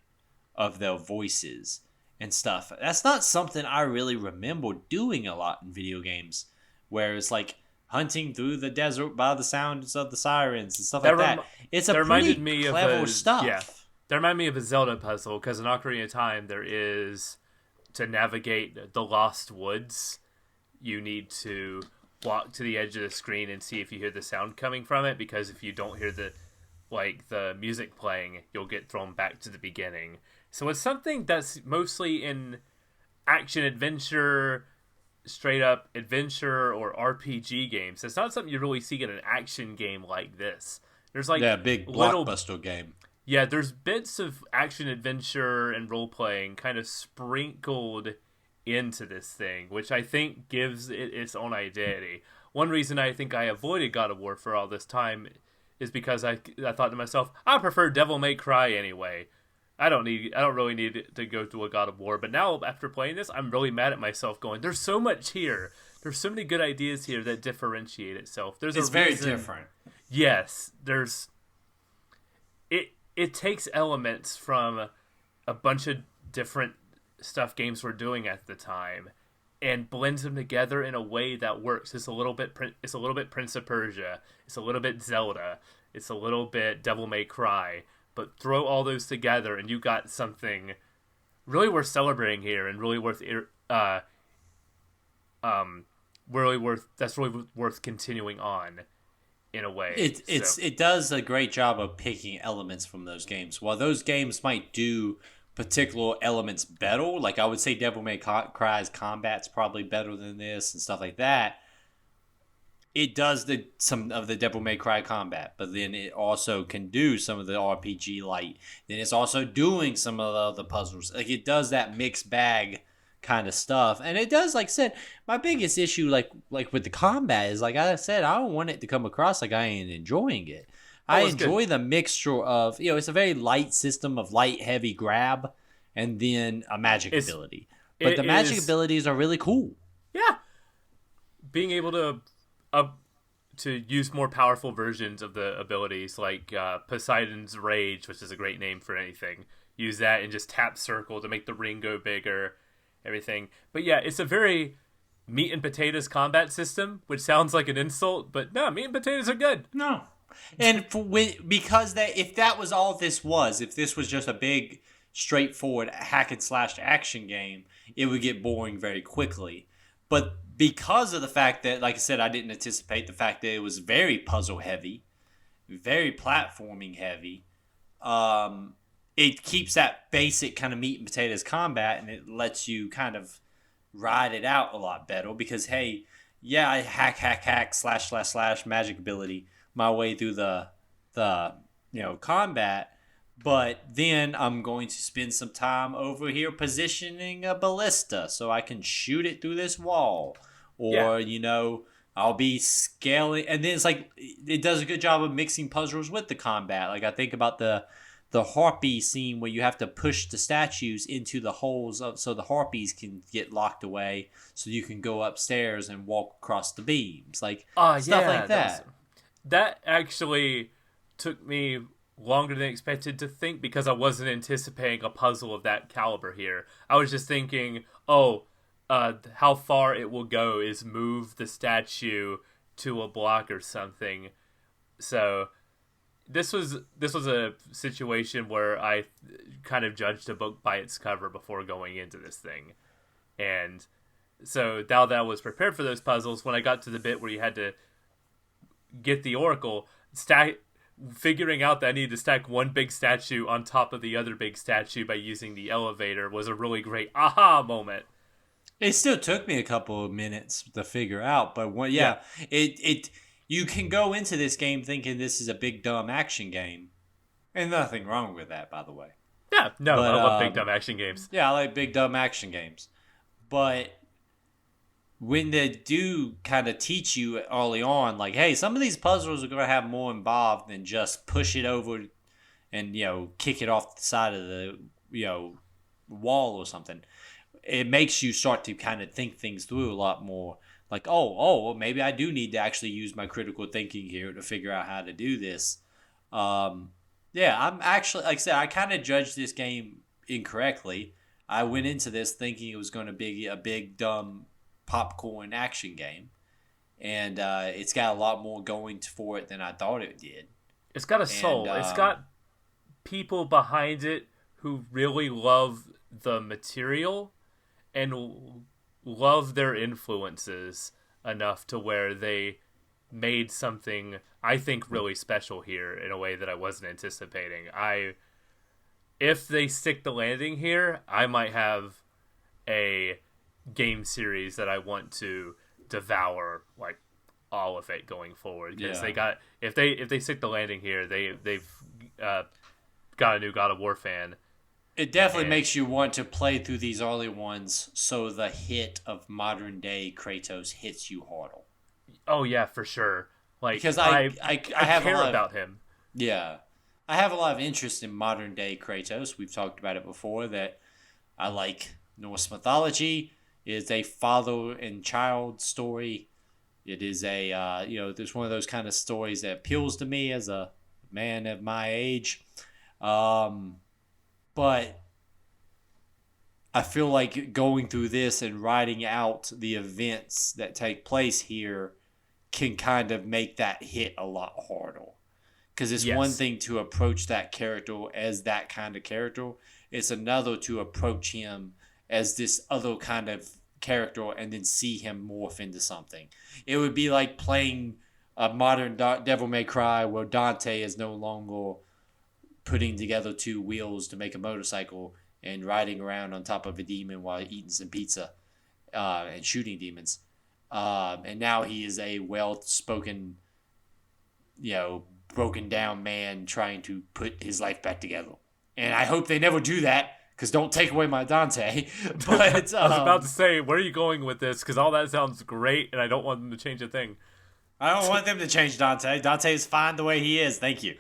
S2: of their voices and stuff. That's not something I really remember doing a lot in video games, where it's like hunting through the desert by the sounds of the sirens and stuff like that. It's a pretty clever stuff.
S3: Yeah, that reminded me of a Zelda puzzle, because in Ocarina of Time there is, to navigate the Lost Woods, you need to walk to the edge of the screen and see if you hear the sound coming from it, because if you don't hear the music playing, you'll get thrown back to the beginning. So it's something that's mostly in action adventure, straight up adventure or RPG games. It's not something you really see in an action game like this. There's like
S2: big blockbuster game.
S3: Yeah, there's bits of action adventure and role playing kind of sprinkled into this thing, which I think gives it its own identity. One reason I think I avoided God of War for all this time is because I thought to myself, I prefer Devil May Cry anyway. I don't really need to go to a God of War. But now after playing this, I'm really mad at myself. Going, there's so much here. There's so many good ideas here that differentiate itself.
S2: It's very different.
S3: Yes, there's. It takes elements from a bunch of different stuff games were doing at the time, and blends them together in a way that works. It's a little bit Prince of Persia. It's a little bit Zelda. It's a little bit Devil May Cry. But throw all those together, and you got something really worth celebrating here, and really worth continuing on in a way.
S2: It does a great job of picking elements from those games. While those games might do particular elements better, like I would say Devil May Cry's combat's probably better than this and stuff like that. It does some of the Devil May Cry combat, but then it also can do some of the RPG light. Then it's also doing some of the other puzzles. Like it does that mixed bag kind of stuff, and it does. Like I said, my biggest issue, like with the combat, is like I said, I don't want it to come across like I ain't enjoying it. I enjoy the mixture of, it's a very light system of light, heavy grab, and then a magic ability. But the magic abilities are really cool.
S3: Yeah, being able to use more powerful versions of the abilities, like Poseidon's Rage, which is a great name for anything. Use that and just tap circle to make the ring go bigger, everything. But yeah, it's a very meat and potatoes combat system, which sounds like an insult, but no, meat and potatoes are good.
S2: No. And because if that was all this was, if this was just a big, straightforward hack and slash action game, it would get boring very quickly. But because of the fact that, like I said, I didn't anticipate the fact that it was very puzzle heavy, very platforming heavy, it keeps that basic kind of meat and potatoes combat, and it lets you kind of ride it out a lot better because, hey, yeah, I hack, slash, magic ability my way through the combat, but then I'm going to spend some time over here positioning a ballista so I can shoot it through this wall, or I'll be scaling, and then it's like it does a good job of mixing puzzles with the combat. Like I think about the harpy scene where you have to push the statues into the holes so the harpies can get locked away, so you can go upstairs and walk across the beams, like stuff like that.
S3: That actually took me longer than expected to think because I wasn't anticipating a puzzle of that caliber here. I was just thinking, how far it will go is move the statue to a block or something. So this was a situation where I kind of judged a book by its cover before going into this thing. And so now that I was prepared for those puzzles, when I got to the bit where you had to get the oracle, figuring out that I needed to stack one big statue on top of the other big statue by using the elevator was a really great aha moment.
S2: It still took me a couple of minutes to figure out, but you can go into this game thinking this is a big dumb action game, and nothing wrong with that, by the way.
S3: Yeah, no, but, I love big dumb action games.
S2: Yeah, I like big dumb action games, but when they do kind of teach you early on, like, hey, some of these puzzles are going to have more involved than just push it over and, kick it off the side of the, wall or something. It makes you start to kind of think things through a lot more. Like, well, maybe I do need to actually use my critical thinking here to figure out how to do this. I'm actually, like I said, I kind of judged this game incorrectly. I went into this thinking it was going to be a big, dumb popcorn action game, and it's got a lot more going for it than I thought it did.
S3: It's got a soul. It's got people behind it who really love the material and love their influences enough to where they made something I think really special here in a way that I wasn't anticipating. If they stick the landing here, I might have a game series that I want to devour, like all of it going forward, because they got if they stick the landing here, they've got a new God of War fan.
S2: It definitely makes you want to play through these early ones so the hit of modern day Kratos hits you harder. Oh
S3: yeah, for sure. Like,
S2: because I
S3: care about him.
S2: Yeah, I have a lot of interest in modern day Kratos. We've talked about it before that I like Norse mythology. It is a father and child story. It is there's one of those kind of stories that appeals to me as a man of my age. But I feel like going through this and writing out the events that take place here can kind of make that hit a lot harder. Because it's one thing to approach that character as that kind of character. It's another to approach him as this other kind of character and then see him morph into something. It would be like playing a modern Devil May Cry where Dante is no longer putting together two wheels to make a motorcycle and riding around on top of a demon while eating some pizza and shooting demons. And now he is a well-spoken, broken down man trying to put his life back together. And I hope they never do that, because don't take away my Dante. But
S3: I was about to say, where are you going with this? Because all that sounds great, and I don't want them to change a thing.
S2: I don't want them to change Dante. Dante is fine the way he is. Thank you.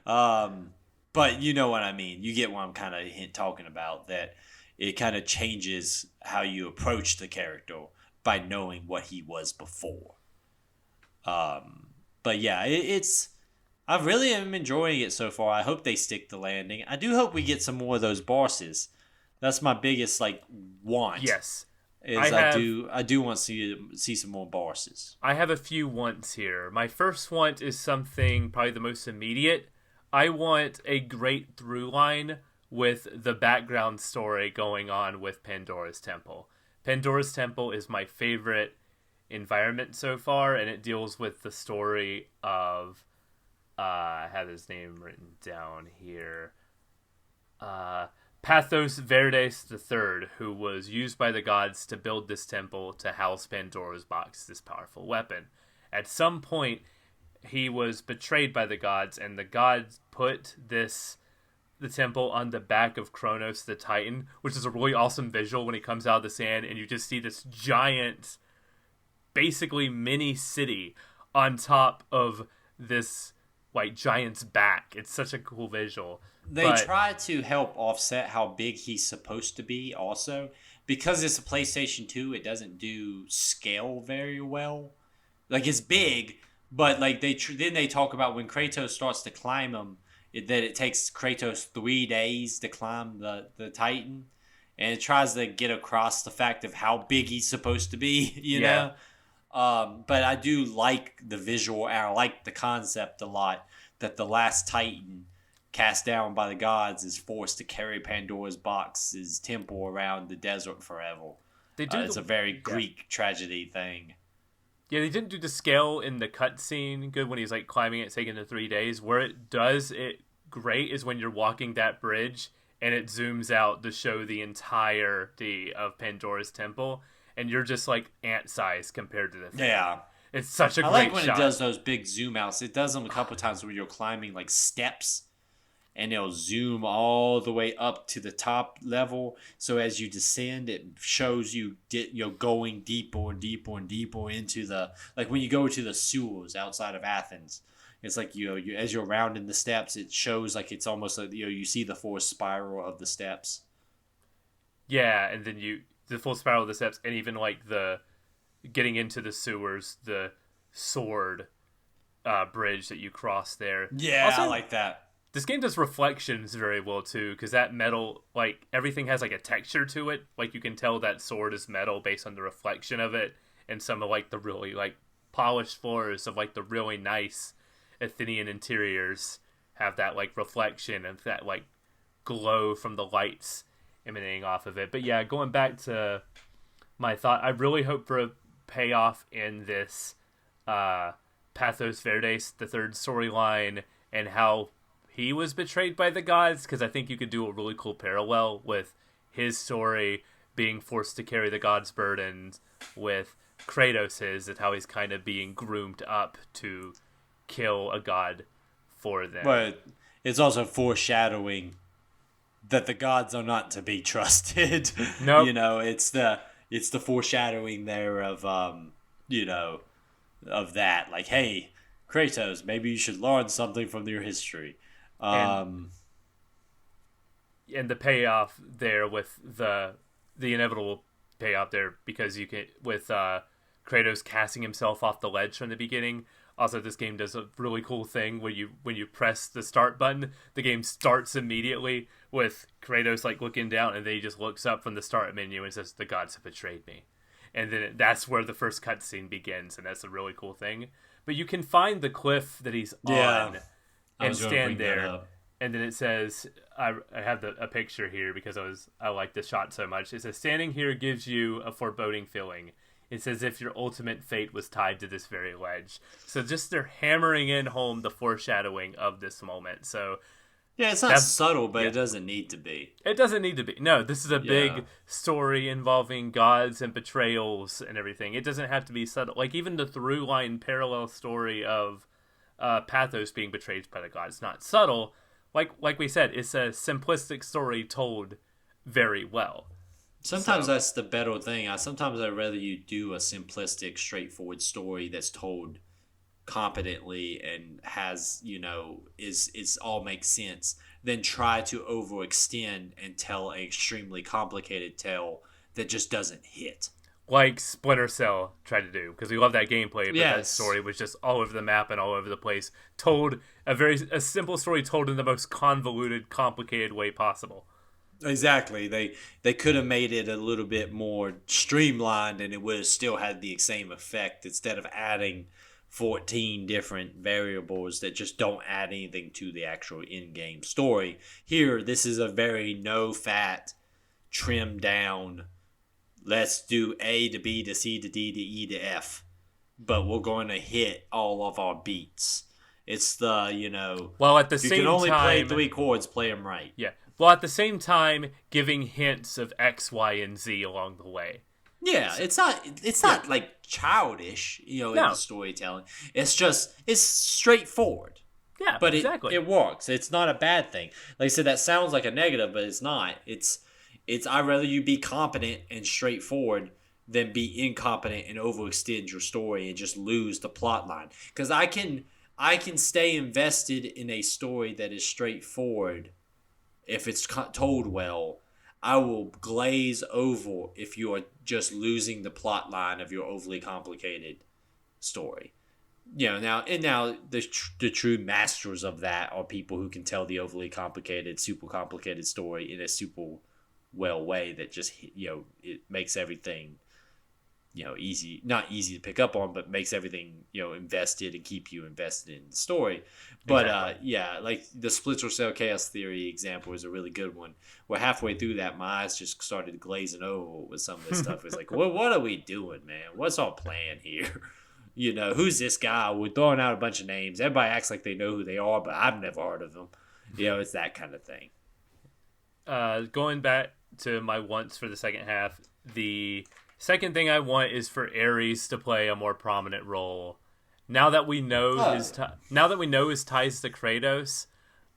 S2: But you know what I mean. You get what I'm kind of talking about, that it kind of changes how you approach the character by knowing what he was before. But yeah, I really am enjoying it so far. I hope they stick the landing. I do hope we get some more of those bosses. That's my biggest want.
S3: Yes.
S2: I do want to see some more bosses.
S3: I have a few wants here. My first want is something probably the most immediate. I want a great through line with the background story going on with Pandora's Temple. Pandora's Temple is my favorite environment so far, and it deals with the story of I have his name written down here. Pathos Verdes III, who was used by the gods to build this temple to house Pandora's box, this powerful weapon. At some point, he was betrayed by the gods, and the gods put the temple on the back of Kratos the Titan, which is a really awesome visual when he comes out of the sand, and you just see this giant, basically mini city on top of this giant's back. It's such a cool visual.
S2: They try to help offset how big he's supposed to be also. Because it's a PlayStation 2, it doesn't do scale very well. It's big, but then they talk about when Kratos starts to climb him, that it takes Kratos 3 days to climb the Titan. And it tries to get across the fact of how big he's supposed to be, you know? But I do like the visual, and I like the concept a lot, that the last Titan cast down by the gods is forced to carry Pandora's box's temple around the desert forever. It's a very Greek tragedy thing.
S3: Yeah, they didn't do the scale in the cutscene good when he's climbing it, taking the 3 days. Where it does it great is when you're walking that bridge and it zooms out to show the entirety of Pandora's temple, and you're just ant size compared to the thing.
S2: Yeah.
S3: It's such a great shot.
S2: I like when it does those big zoom outs. It does them a couple times where you're climbing steps, and it'll zoom all the way up to the top level. So as you descend, it shows you're going deeper and deeper and deeper into the when you go to the sewers outside of Athens. It's you as you're rounding the steps, it shows it's almost you see the full spiral of the steps.
S3: Yeah, and then the full spiral of the steps, and even the getting into the sewers, the sword bridge that you cross there.
S2: Yeah, also, I like that.
S3: This game does reflections very well too, because that metal, everything has a texture to it. You can tell that sword is metal based on the reflection of it, and some of the really polished floors of the really nice Athenian interiors have that reflection and that glow from the lights emanating off of it. But yeah, going back to my thought, I really hope for a payoff in this Pathos Verdes, the third storyline, and how he was betrayed by the gods, because I think you could do a really cool parallel with his story being forced to carry the gods' burdens with Kratos's, and how he's kind of being groomed up to kill a god for them.
S2: But it's also foreshadowing that the gods are not to be trusted.
S3: No,
S2: nope. It's the foreshadowing there of of that. Hey, Kratos, maybe you should learn something from your history. Um,
S3: and the payoff there with the inevitable payoff there, because you can with Kratos casting himself off the ledge from the beginning. Also, this game does a really cool thing where when you press the start button, the game starts immediately with Kratos like looking down, and then he just looks up from the start menu and says, "The gods have betrayed me," and then that's where the first cutscene begins, and that's a really cool thing. But you can find the cliff that he's on and stand there, and then it says, "I have a picture here because I like this shot so much." It says, "Standing here gives you a foreboding feeling. It's as if your ultimate fate was tied to this very ledge." So just they're hammering in home the foreshadowing of this moment. So
S2: yeah, it's not subtle, but it doesn't need to be.
S3: It doesn't need to be. No, this is a big story involving gods and betrayals and everything. It doesn't have to be subtle. Like even the through line parallel story of Pathos being betrayed by the gods, not subtle. Like we said, it's a simplistic story told very well.
S2: Sometimes that's the better thing. Sometimes I'd rather you do a simplistic, straightforward story that's told competently and has, is all makes sense, than try to overextend and tell an extremely complicated tale that just doesn't hit.
S3: Like Splinter Cell tried to do, because we love that gameplay, but that story was just all over the map and all over the place. Told a simple story told in the most convoluted, complicated way possible.
S2: Exactly. They could have made it a little bit more streamlined, and it would have still had the same effect instead of adding 14 different variables that just don't add anything to the actual in-game story. Here, this is a very no-fat, trimmed down, let's do A to B to C to D to E to F, but we're going to hit all of our beats. It's the,
S3: well, at the same time,
S2: you can only play 3 chords, play them right.
S3: Yeah. Well, at the same time, giving hints of X, Y, and Z along the way.
S2: Yeah, it's not like childish, in the storytelling. It's straightforward.
S3: Yeah,
S2: but
S3: exactly.
S2: It works. It's not a bad thing. Like I said, that sounds like a negative, but it's not. It's I'd rather you be competent and straightforward than be incompetent and overextend your story and just lose the plot line. Because I can stay invested in a story that is straightforward. If it's told well, I will glaze over if you are just losing the plot line of your overly complicated story. Now the true masters of that are people who can tell the overly complicated, super complicated story in a super well way that just it makes everything easy, not easy to pick up on, but makes everything invested and keep you invested in the story. But exactly. Like the Splinter Cell Chaos Theory example is a really good one. Where halfway through that, my eyes just started glazing over with some of this stuff. It's like, what are we doing, man? What's our plan here? Who's this guy? We're throwing out a bunch of names. Everybody acts like they know who they are, but I've never heard of them. It's that kind of thing.
S3: Going back to my wants for the second half, the second thing I want is for Ares to play a more prominent role. Now that we know his ties to Kratos,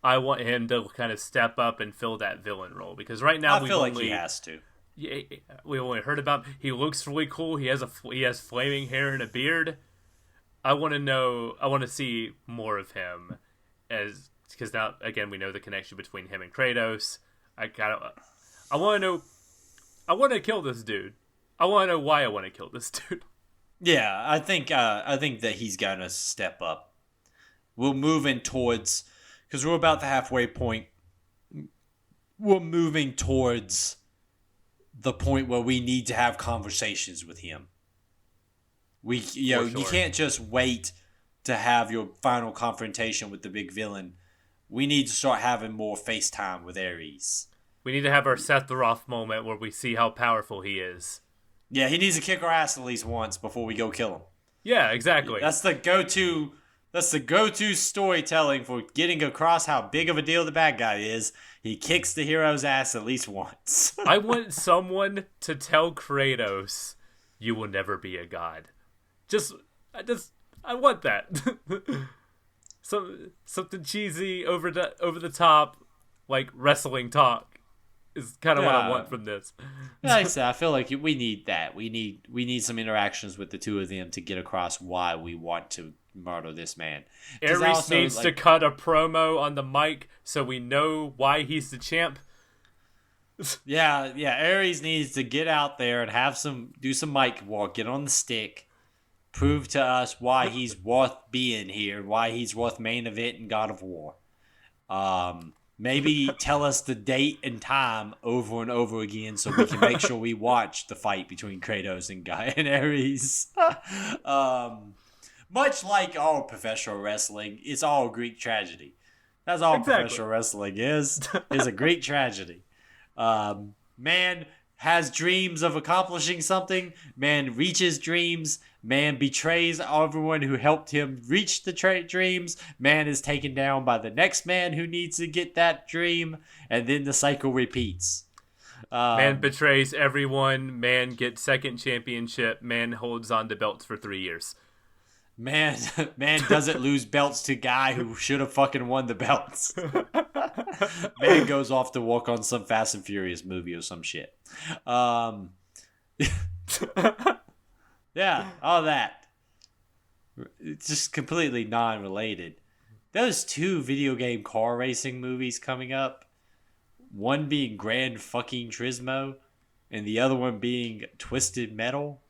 S3: I want him to kind of step up and fill that villain role, because right now
S2: I feel like he has to.
S3: Yeah, we only heard about him. He looks really cool. He has flaming hair and a beard. I want to see more of him, because now again we know the connection between him and Kratos. I want to kill this dude. I want to know why I want to kill this dude.
S2: Yeah, I think that he's gonna step up. We're moving towards, because we're about the halfway point. We're moving towards the point where we need to have conversations with him. You can't just wait to have your final confrontation with the big villain. We need to start having more FaceTime with Ares.
S3: We need to have our Sephiroth moment where we see how powerful he is.
S2: Yeah, he needs to kick our ass at least once before we go kill him.
S3: Yeah, exactly.
S2: That's the go-to storytelling for getting across how big of a deal the bad guy is. He kicks the hero's ass at least once.
S3: I want someone to tell Kratos, "You will never be a god." I want that. Something cheesy, over the top, like wrestling talk is kind of what I want from this.
S2: Like I said, I feel like we need that. We need some interactions with the two of them to get across why we want to murder this man. 'Cause
S3: Aries needs to cut a promo on the mic so we know why he's the champ.
S2: Yeah. Aries needs to get out there and do some mic walk, get on the stick, prove to us why he's worth being here, why he's worth main event in God of War. Maybe tell us the date and time over and over again so we can make sure we watch the fight between Kratos and Ares. Much like all professional wrestling, it's all Greek tragedy. That's all professional wrestling is a Greek tragedy. Man has dreams of accomplishing something. Man reaches dreams. Man betrays everyone who helped him reach the dreams. Man is taken down by the next man who needs to get that dream. And then the cycle repeats.
S3: Man betrays everyone. Man gets second championship. Man holds on to belts for 3 years.
S2: Man doesn't lose belts to guy who should have fucking won the belts. Man goes off to work on some Fast and Furious movie or some shit. Yeah, all that. It's just completely non-related. Those 2 video game car racing movies coming up, one being Gran fucking Turismo, and the other one being Twisted Metal.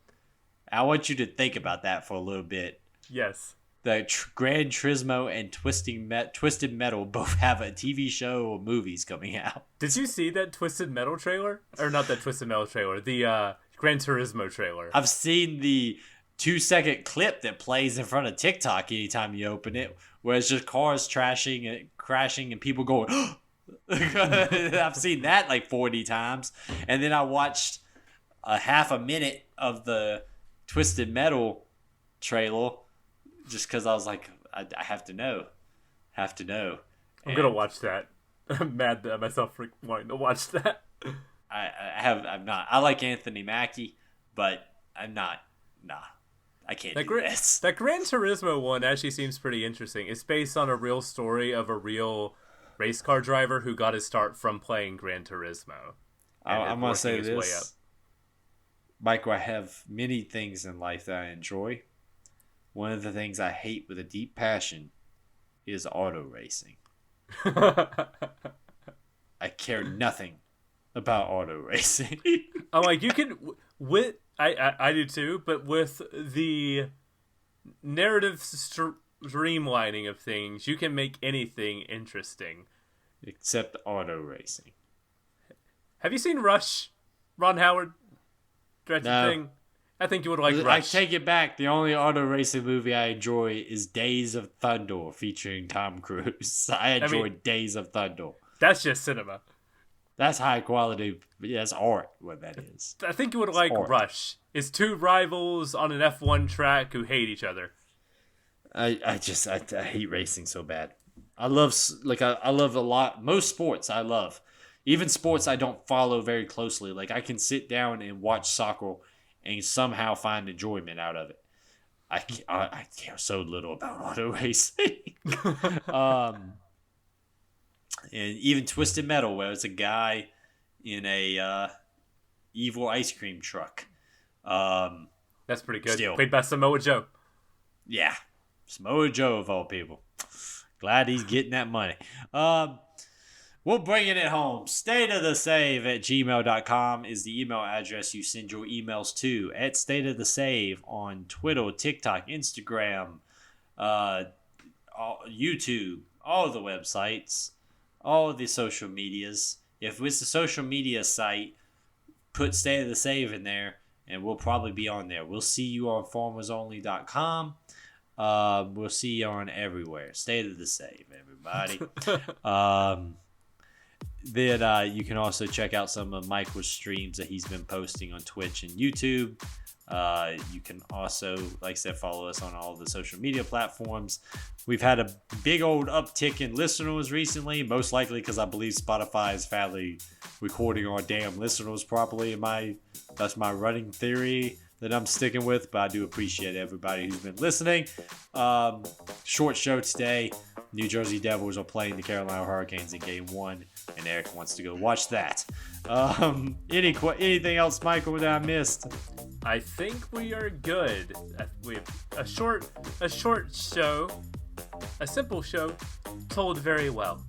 S2: I want you to think about that for a little bit.
S3: Yes.
S2: The Gran Turismo and Twisted Metal both have a TV show or movies coming out.
S3: Did you see that Twisted Metal trailer? Or not that Twisted Metal trailer, the Gran Turismo trailer.
S2: I've seen the 2-second clip that plays in front of TikTok anytime you open it, where it's just cars trashing and crashing and people going, I've seen that like 40 times. And then I watched a half a minute of the Twisted Metal trailer just because I was like, I have to know.
S3: I'm going to watch that. I'm mad at myself for wanting to watch that.
S2: I'm not. I like Anthony Mackie, but I'm not. Nah, I can't do this.
S3: That Gran Turismo one actually seems pretty interesting. It's based on a real story of a real race car driver who got his start from playing Gran Turismo.
S2: I'm going to say this. Michael, I have many things in life that I enjoy. One of the things I hate with a deep passion is auto racing. I care nothing about auto racing.
S3: I'm like, you can with I do too, but with the narrative streamlining of things, you can make anything interesting,
S2: except auto racing.
S3: Have you seen Rush? Ron Howard directed thing. I think you would like Rush.
S2: I take it back. The only auto racing movie I enjoy is Days of Thunder featuring Tom Cruise. I enjoy Days of Thunder.
S3: That's just cinema.
S2: That's high quality. Yeah, it's art, what that is.
S3: I think you would like art. Rush. It's 2 rivals on an F1 track who hate each other.
S2: I hate racing so bad. I love a lot. Most sports I love. Even sports I don't follow very closely. Like I can sit down and watch soccer and somehow find enjoyment out of it. I care so little about auto racing. And even Twisted Metal, where it's a guy in a evil ice cream truck.
S3: That's pretty good.
S2: Still.
S3: Played by Samoa Joe.
S2: Yeah. Samoa Joe, of all people. Glad he's getting that money. We're bringing it home. stateofthesave@gmail.com is the email address you send your emails to. At stateofthesave on Twitter, TikTok, Instagram, YouTube, all the websites, all the social medias. If it's a social media site, put State of the Save in there, and we'll probably be on there. We'll see you on farmersonly.com. We'll see you on everywhere. State of the Save, everybody. Then you can also check out some of Michael's streams that he's been posting on Twitch and YouTube. You can also, like I said, follow us on all the social media platforms. We've had a big old uptick in listeners recently, most likely because I believe Spotify is finally recording our damn listeners properly. That's my running theory that I'm sticking with, but I do appreciate everybody who's been listening. Short show today. New Jersey Devils are playing the Carolina Hurricanes in Game 1, and Eric wants to go watch that. Anything else, Michael, that I missed?
S3: I think we are good. We have a short show, a simple show, told very well.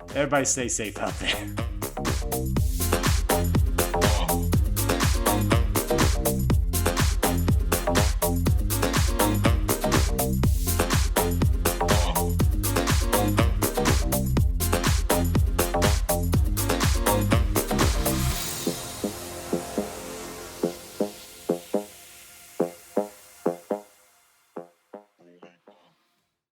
S2: Everybody stay safe out there.